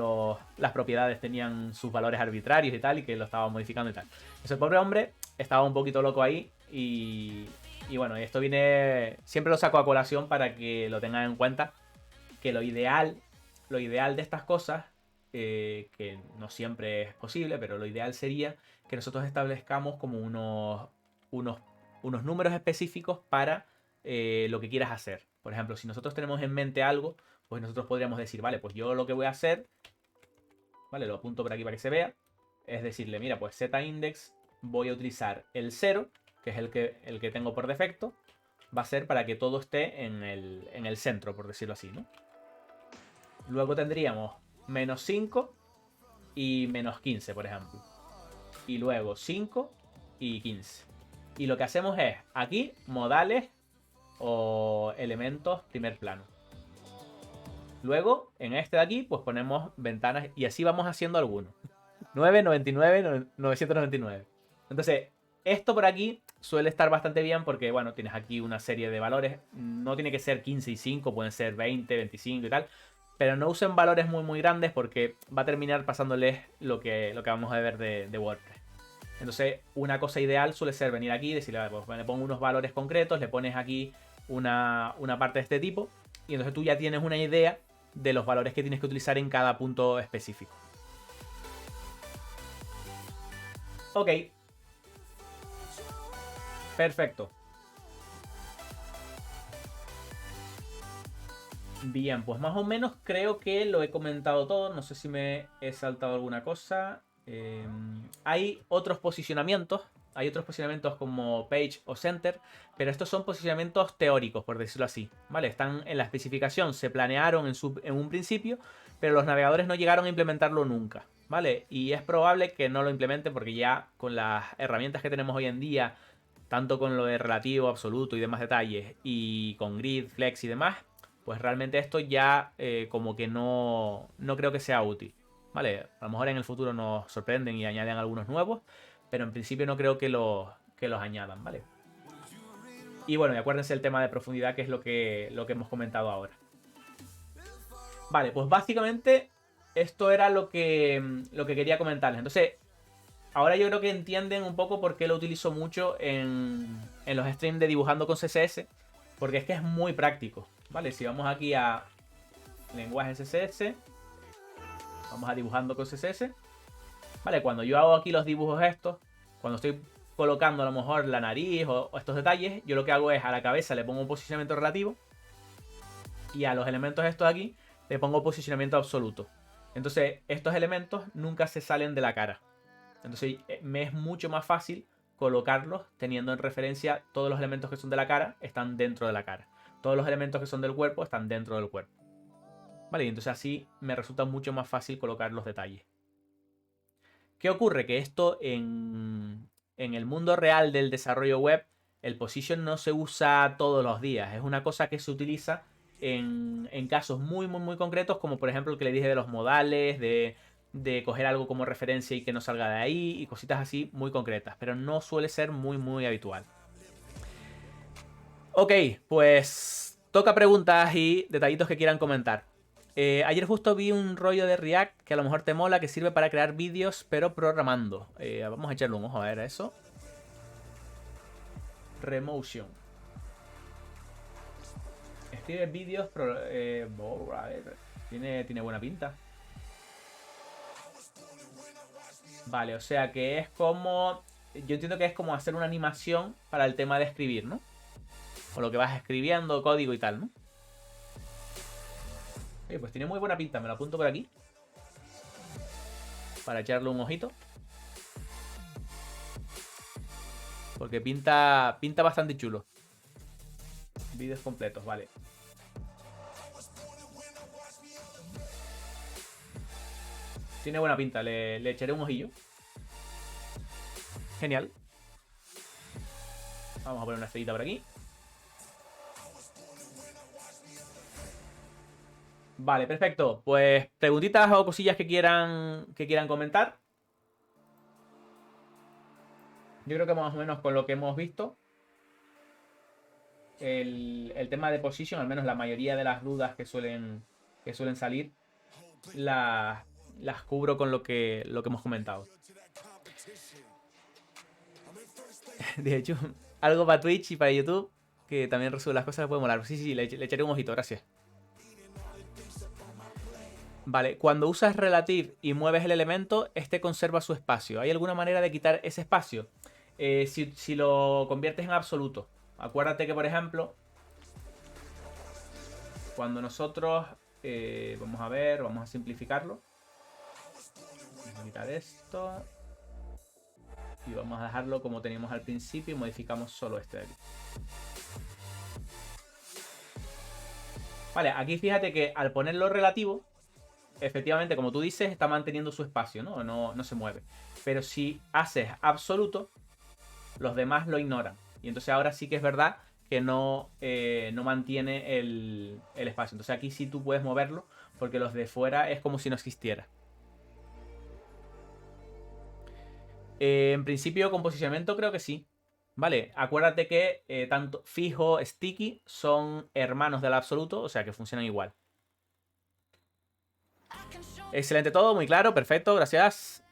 las propiedades tenían sus valores arbitrarios y tal, y que lo estaba modificando y tal. Ese pobre hombre estaba un poquito loco ahí y bueno, esto viene... Siempre lo saco a colación para que lo tengan en cuenta, que lo ideal de estas cosas, que no siempre es posible, pero lo ideal sería que nosotros establezcamos como unos números específicos para lo que quieras hacer. Por ejemplo, si nosotros tenemos en mente algo, pues nosotros podríamos decir, vale, pues yo lo que voy a hacer, vale, lo apunto por aquí para que se vea, es decirle, mira, pues Z-index voy a utilizar el 0, que es el que tengo por defecto, va a ser para que todo esté en el centro, por decirlo así, ¿no? Luego tendríamos menos 5 y menos 15, por ejemplo. Y luego 5 y 15. Y lo que hacemos es, aquí, modales o elementos primer plano. Luego, en este de aquí, pues ponemos ventanas y así vamos haciendo algunos. 9, 99, 999. Entonces, esto por aquí suele estar bastante bien porque, bueno, tienes aquí una serie de valores. No tiene que ser 15 y 5, pueden ser 20, 25 y tal. Pero no usen valores muy, muy grandes porque va a terminar pasándoles lo que vamos a ver de WordPress. Entonces, una cosa ideal suele ser venir aquí y decirle, pues le pongo unos valores concretos, le pones aquí una parte de este tipo y entonces tú ya tienes una idea de los valores que tienes que utilizar en cada punto específico. Ok. Perfecto. Bien, pues más o menos creo que lo he comentado todo. No sé si me he saltado alguna cosa. Hay otros posicionamientos. Hay otros posicionamientos como Page o Center. Pero estos son posicionamientos teóricos, por decirlo así. ¿Vale? Están en la especificación. Se planearon en un principio. Pero los navegadores no llegaron a implementarlo nunca. ¿Vale? Y es probable que no lo implementen porque ya con las herramientas que tenemos hoy en día, tanto con lo de relativo, absoluto y demás detalles, y con grid, flex y demás, pues realmente esto ya como que no creo que sea útil. ¿Vale? A lo mejor en el futuro nos sorprenden y añaden algunos nuevos, pero en principio no creo que los añadan, ¿vale? Y bueno, y acuérdense el tema de profundidad, que es lo que hemos comentado ahora. Vale, pues básicamente esto era lo que quería comentarles. Entonces, ahora yo creo que entienden un poco por qué lo utilizo mucho en los streams de dibujando con CSS, porque es que es muy práctico, ¿vale? Si vamos aquí a lenguaje CSS, vamos a dibujando con CSS, ¿vale? Cuando yo hago aquí los dibujos estos, cuando estoy colocando a lo mejor la nariz o estos detalles, yo lo que hago es a la cabeza le pongo un posicionamiento relativo y a los elementos estos aquí le pongo posicionamiento absoluto. Entonces, estos elementos nunca se salen de la cara. Entonces, me es mucho más fácil colocarlos teniendo en referencia todos los elementos que son de la cara están dentro de la cara. Todos los elementos que son del cuerpo están dentro del cuerpo. Vale, y entonces así me resulta mucho más fácil colocar los detalles. ¿Qué ocurre? Que esto en el mundo real del desarrollo web, el position no se usa todos los días. Es una cosa que se utiliza en casos muy, muy, muy concretos, como por ejemplo el que le dije de los modales, de coger algo como referencia y que no salga de ahí, y cositas así muy concretas. Pero no suele ser muy, muy habitual. Ok, pues toca preguntas y detallitos que quieran comentar. Ayer justo vi un rollo de React que a lo mejor te mola, que sirve para crear vídeos, pero programando. Vamos a echarle un ojo a ver eso. Remotion. Escribe vídeos, a ver, tiene buena pinta. Vale, o sea que es como... Yo entiendo que es como hacer una animación para el tema de escribir, ¿no? O lo que vas escribiendo, código y tal, ¿no? Pues tiene muy buena pinta, me lo apunto por aquí. Para echarle un ojito. Porque pinta bastante chulo. Vídeos completos, vale. Tiene buena pinta, le echaré un ojillo. Genial. Vamos a poner una estrellita por aquí. Vale, perfecto. Pues preguntitas o cosillas que quieran comentar. Yo creo que más o menos con lo que hemos visto, el tema de position, al menos la mayoría de las dudas que suelen salir, las cubro con lo que hemos comentado. De hecho, algo para Twitch y para YouTube, que también resuelve las cosas, puede molar. Sí, sí, le echaré un ojito, gracias. Vale, cuando usas relative y mueves el elemento, este conserva su espacio. ¿Hay alguna manera de quitar ese espacio? Si lo conviertes en absoluto. Acuérdate que, por ejemplo, cuando nosotros... vamos a ver, vamos a simplificarlo. Vamos a quitar esto. Y vamos a dejarlo como teníamos al principio y modificamos solo este de aquí. Vale, aquí fíjate que al ponerlo relativo, efectivamente, como tú dices, está manteniendo su espacio, ¿no? No se mueve. Pero si haces absoluto, los demás lo ignoran. Y entonces ahora sí que es verdad que no mantiene el espacio. Entonces aquí sí tú puedes moverlo, porque los de fuera es como si no existiera. En principio, con posicionamiento creo que sí. Vale, acuérdate que tanto fijo, sticky son hermanos del absoluto, o sea que funcionan igual. Excelente todo, muy claro, perfecto, gracias.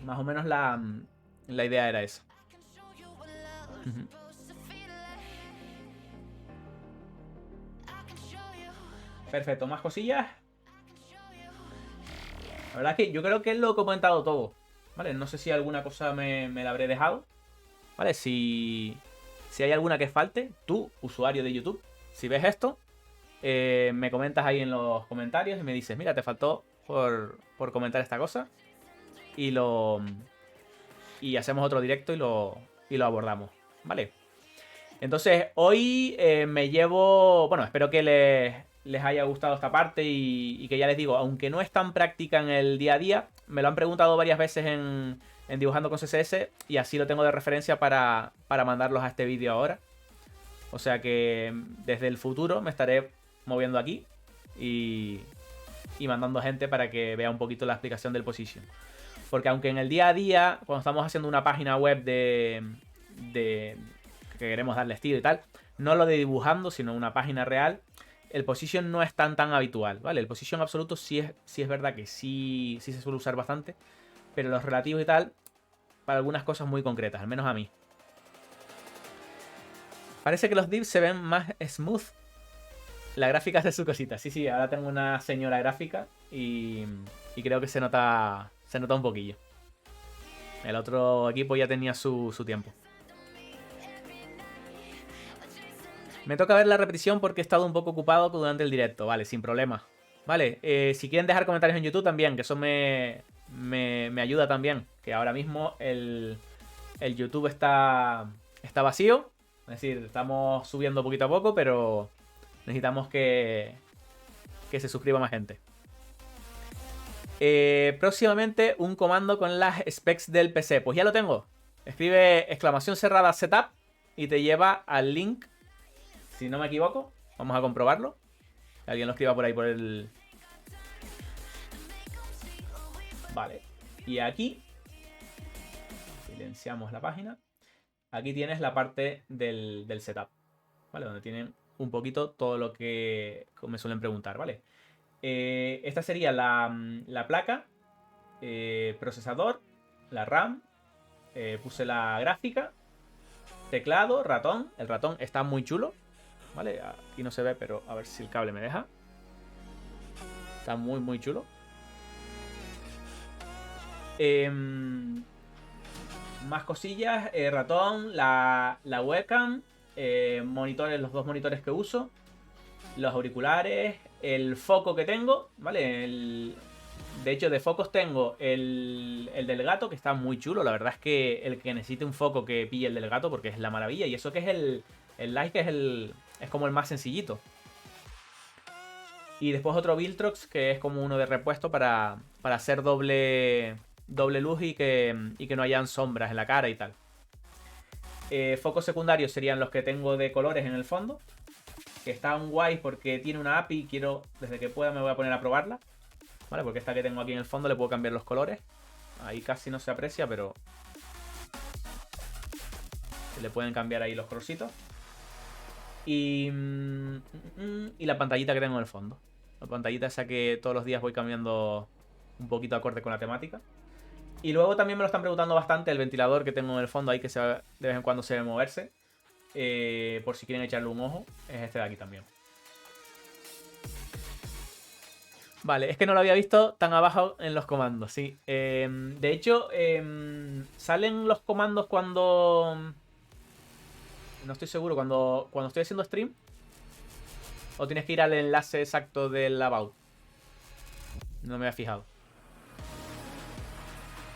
Más o menos la idea era esa. Perfecto, más cosillas. La verdad es que yo creo que lo he comentado todo. Vale, no sé si alguna cosa me la habré dejado. Vale, si hay alguna que falte, tú, usuario de YouTube, si ves esto, me comentas ahí en los comentarios y me dices, mira, te faltó por comentar esta cosa. Y hacemos otro directo y lo abordamos. Vale. Entonces, hoy me llevo... Bueno, espero que les haya gustado esta parte y que ya les digo, aunque no es tan práctica en el día a día, me lo han preguntado varias veces en Dibujando con CSS y así lo tengo de referencia para mandarlos a este vídeo ahora. O sea que desde el futuro me estaré moviendo aquí y mandando gente para que vea un poquito la explicación del position. Porque aunque en el día a día, cuando estamos haciendo una página web de que queremos darle estilo y tal, no lo de dibujando, sino una página real, el position no es tan habitual, ¿vale? El position absoluto sí es verdad que sí se suele usar bastante, pero los relativos y tal, para algunas cosas muy concretas, al menos a mí. Parece que los divs se ven más smooth. La gráfica hace su cosita. Sí, ahora tengo una señora gráfica y creo que se nota un poquillo. El otro equipo ya tenía su tiempo. Me toca ver la repetición porque he estado un poco ocupado durante el directo. Vale, sin problema. Vale, si quieren dejar comentarios en YouTube también, que eso me ayuda también. Que ahora mismo el YouTube está vacío. Es decir, estamos subiendo poquito a poco, pero necesitamos que que se suscriba más gente. Próximamente un comando con las specs del PC. Pues ya lo tengo. Escribe exclamación cerrada setup y te lleva al link, si no me equivoco. Vamos a comprobarlo. Que alguien lo escriba por ahí por el... Vale. Y aquí silenciamos la página. Aquí tienes la parte del setup, ¿vale? Donde tienen un poquito todo lo que me suelen preguntar, ¿vale? Esta sería la placa, procesador, la RAM, puse la gráfica, teclado, ratón. El ratón está muy chulo, ¿vale? Aquí no se ve, pero a ver si el cable me deja. Está muy, muy chulo. Más cosillas, ratón, la webcam, monitores, los 2 monitores que uso, los auriculares, el foco que tengo, ¿vale? De hecho, de focos tengo el del gato, que está muy chulo. La verdad es que el que necesite un foco que pille el del gato, porque es la maravilla. Y eso que es el Light, que es como el más sencillito. Y después otro Viltrox, que es como uno de repuesto para hacer doble luz y que no hayan sombras en la cara y tal. Focos secundarios serían los que tengo de colores en el fondo, que están guays porque tiene una API y desde que pueda me voy a poner a probarla, ¿vale? Porque esta que tengo aquí en el fondo le puedo cambiar los colores. Ahí casi no se aprecia, pero se le pueden cambiar ahí los colorcitos. Y la pantallita que tengo en el fondo. La pantallita esa que todos los días voy cambiando un poquito acorde con la temática. Y luego también me lo están preguntando bastante el ventilador que tengo en el fondo ahí, que de vez en cuando se debe moverse. Por si quieren echarle un ojo, es este de aquí también. Vale, es que no lo había visto tan abajo en los comandos, sí. De hecho, salen los comandos cuando... No estoy seguro, cuando estoy haciendo stream. ¿O tienes que ir al enlace exacto del About? No me había fijado.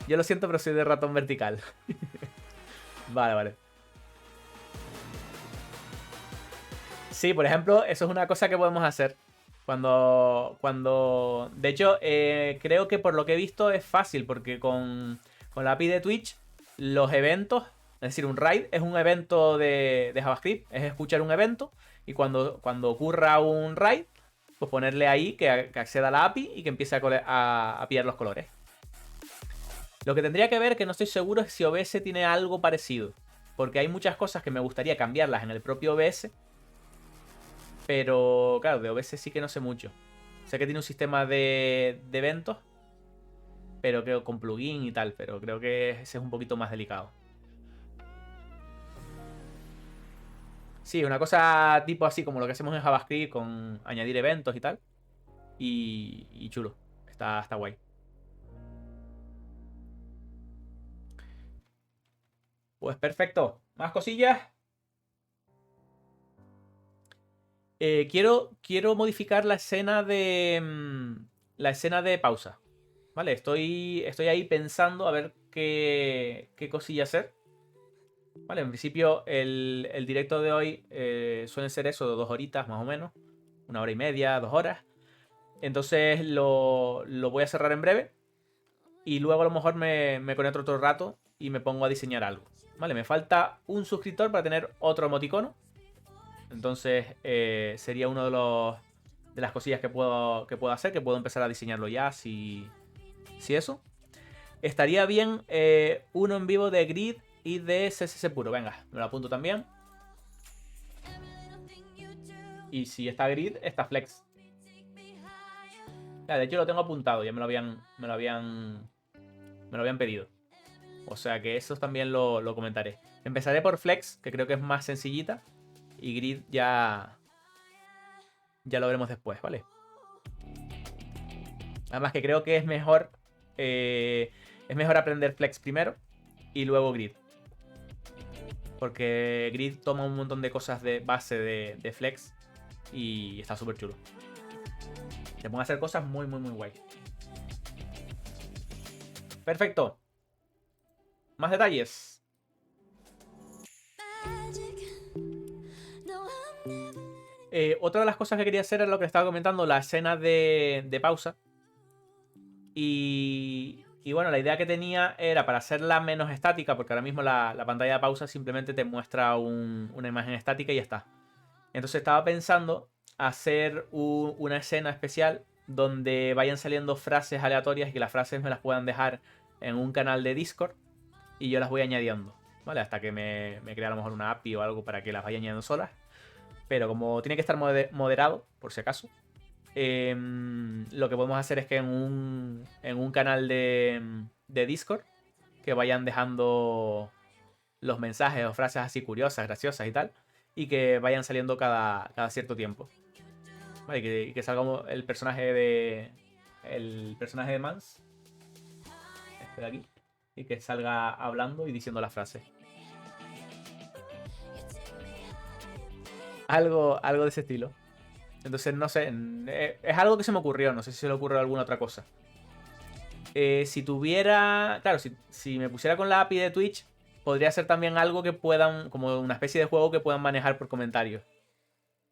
Yo lo siento, pero soy de ratón vertical. Vale, vale. Sí, por ejemplo, eso es una cosa que podemos hacer. De hecho, creo que por lo que he visto es fácil, porque con la API de Twitch, los eventos, es decir, un raid es un evento de JavaScript, es escuchar un evento, y cuando ocurra un raid, pues ponerle ahí que acceda a la API y que empiece a pillar los colores. Lo que tendría que ver, que no estoy seguro, es si OBS tiene algo parecido. Porque hay muchas cosas que me gustaría cambiarlas en el propio OBS. Pero, claro, de OBS sí que no sé mucho. Sé que tiene un sistema de eventos, pero creo con plugin y tal. Pero creo que ese es un poquito más delicado. Sí, una cosa tipo así como lo que hacemos en JavaScript con añadir eventos y tal. Y chulo. Está guay. Pues perfecto. ¿Más cosillas? Quiero modificar la escena de pausa. Vale, estoy ahí pensando a ver qué cosilla hacer. Vale, en principio el directo de hoy suelen ser eso, de 2 horitas más o menos. 1 hora y media, 2 horas. Entonces lo voy a cerrar en breve. Y luego a lo mejor me conecto otro rato y me pongo a diseñar algo. Vale, me falta un suscriptor para tener otro emoticono. Entonces sería uno de las cosillas que puedo hacer, que puedo empezar a diseñarlo ya, si eso. Estaría bien uno en vivo de Grid y de CSS puro. Venga, me lo apunto también. Y si está Grid, está Flex. Ya, de hecho lo tengo apuntado, ya me lo habían pedido. O sea que eso también lo comentaré. Empezaré por Flex, que creo que es más sencillita. Y Grid ya lo veremos después, ¿vale? Además que creo que es mejor aprender Flex primero y luego Grid. Porque Grid toma un montón de cosas de base de Flex y está súper chulo. Te pone a hacer cosas muy, muy, muy guay. Perfecto. Más detalles. Otra de las cosas que quería hacer es lo que estaba comentando, la escena de pausa. Y bueno, la idea que tenía era para hacerla menos estática, porque ahora mismo la pantalla de pausa simplemente te muestra una imagen estática y ya está. Entonces estaba pensando hacer una escena especial donde vayan saliendo frases aleatorias y que las frases me las puedan dejar en un canal de Discord y yo las voy añadiendo, ¿vale? Hasta que me crea a lo mejor una API o algo para que las vaya añadiendo solas. Pero como tiene que estar moderado, por si acaso, lo que podemos hacer es que en un canal de Discord que vayan dejando los mensajes o frases así curiosas, graciosas y tal, y que vayan saliendo cada cierto tiempo. Vale, y que salga el personaje de Mans, este de aquí, y que salga hablando y diciendo las frases. Algo de ese estilo. Entonces, no sé, es algo que se me ocurrió, no sé si se le ocurrió alguna otra cosa. Si tuviera, claro, si me pusiera con la API de Twitch, podría ser también algo que puedan, como una especie de juego que puedan manejar por comentarios.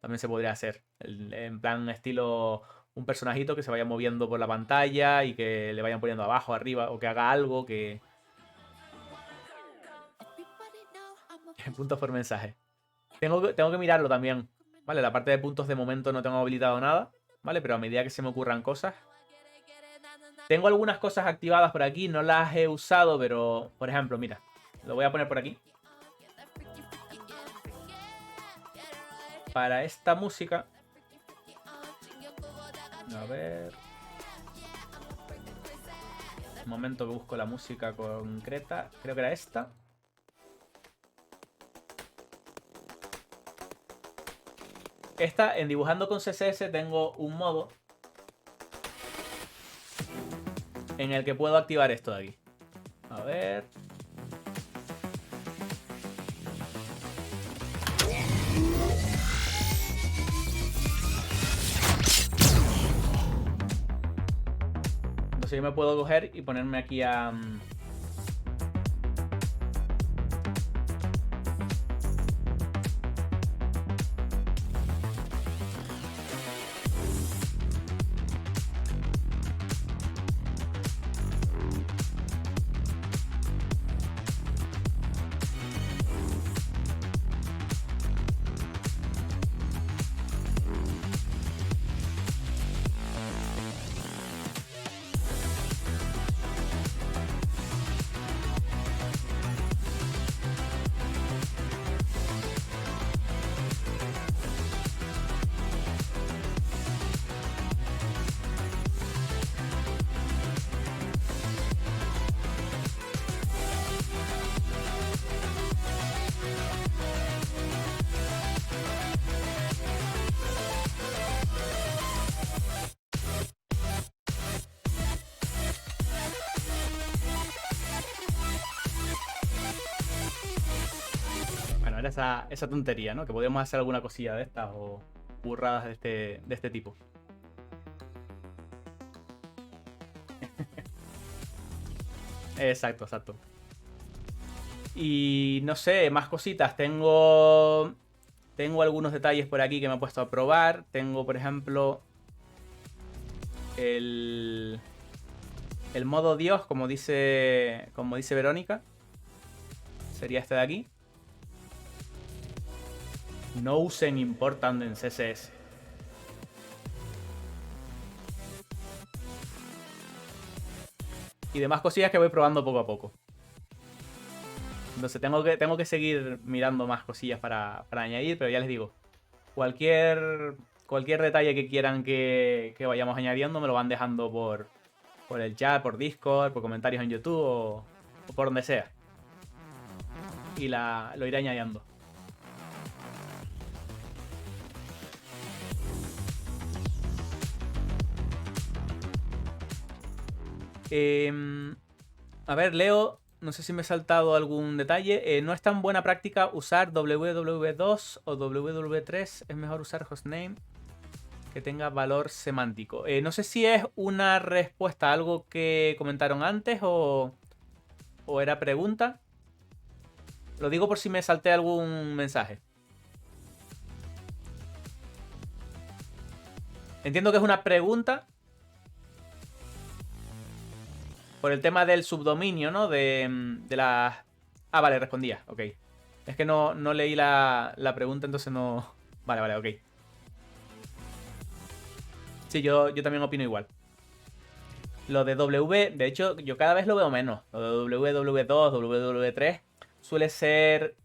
También se podría hacer. En plan estilo un personajito que se vaya moviendo por la pantalla y que le vayan poniendo abajo, arriba, o que haga algo que... Puntos por mensaje. Tengo que mirarlo también. Vale, la parte de puntos de momento no tengo habilitado nada. Vale, pero a medida que se me ocurran cosas. Tengo algunas cosas activadas por aquí, no las he usado, pero... Por ejemplo, mira, lo voy a poner por aquí. Para esta música... A ver... Un momento que busco la música concreta. Creo que era esta. Esta, en dibujando con CSS, tengo un modo en el que puedo activar esto de aquí. A ver... Entonces yo me puedo coger y ponerme aquí a... Bueno, era esa tontería, ¿no? Que podíamos hacer alguna cosilla de estas o burradas de este tipo. Exacto, exacto. Y no sé, más cositas. Tengo algunos detalles por aquí que me he puesto a probar. Tengo, por ejemplo, el modo Dios, como dice Verónica. Sería este de aquí. No usen important en CSS. Y demás cosillas que voy probando poco a poco. Entonces tengo que seguir mirando más cosillas para añadir, pero ya les digo, cualquier detalle que quieran que vayamos añadiendo me lo van dejando por el chat, por Discord, por comentarios en YouTube o por donde sea. Y lo iré añadiendo. A ver, Leo, no sé si me he saltado algún detalle. No es tan buena práctica usar www2 o www3. Es mejor usar hostname que tenga valor semántico. No sé si es una respuesta a algo que comentaron antes o era pregunta. Lo digo por si me salté algún mensaje. Entiendo que es una pregunta por el tema del subdominio, ¿no? De las... Ah, vale, respondía. Ok. Es que no leí la pregunta, entonces no... Vale, ok. Sí, yo también opino igual. Lo de W, de hecho, yo cada vez lo veo menos. Lo de WW2, WW3 suele ser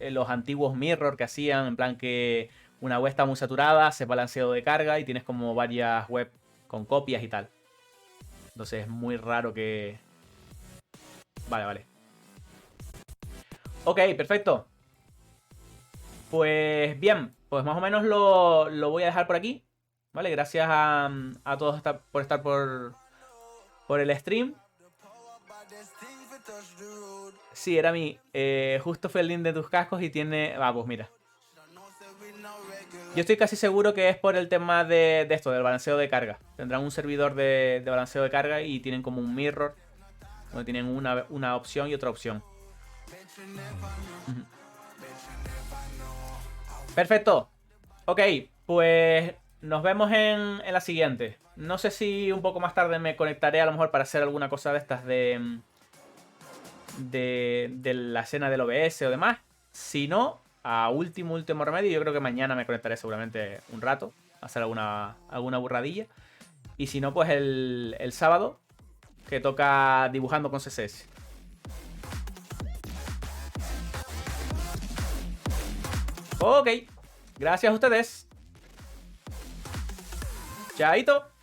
los antiguos mirror que hacían, en plan que una web está muy saturada, haces balanceo de carga y tienes como varias web con copias y tal. Entonces es muy raro que... Vale. Ok, perfecto. Pues bien, pues más o menos lo voy a dejar por aquí. Vale, gracias a todos por estar por el stream. Sí, era mí. Justo fue el link de tus cascos y tiene... Ah, pues mira. Yo estoy casi seguro que es por el tema de esto, del balanceo de carga. Tendrán un servidor de balanceo de carga y tienen como un mirror, donde tienen una opción y otra opción. Perfecto. Ok, pues nos vemos en la siguiente. No sé si un poco más tarde me conectaré a lo mejor para hacer alguna cosa de estas de la escena del OBS o demás. Si no, a último remedio, yo creo que mañana me conectaré seguramente un rato a hacer alguna burradilla. Y si no, pues el sábado, que toca dibujando con CSS. Ok, gracias a ustedes. Chaito.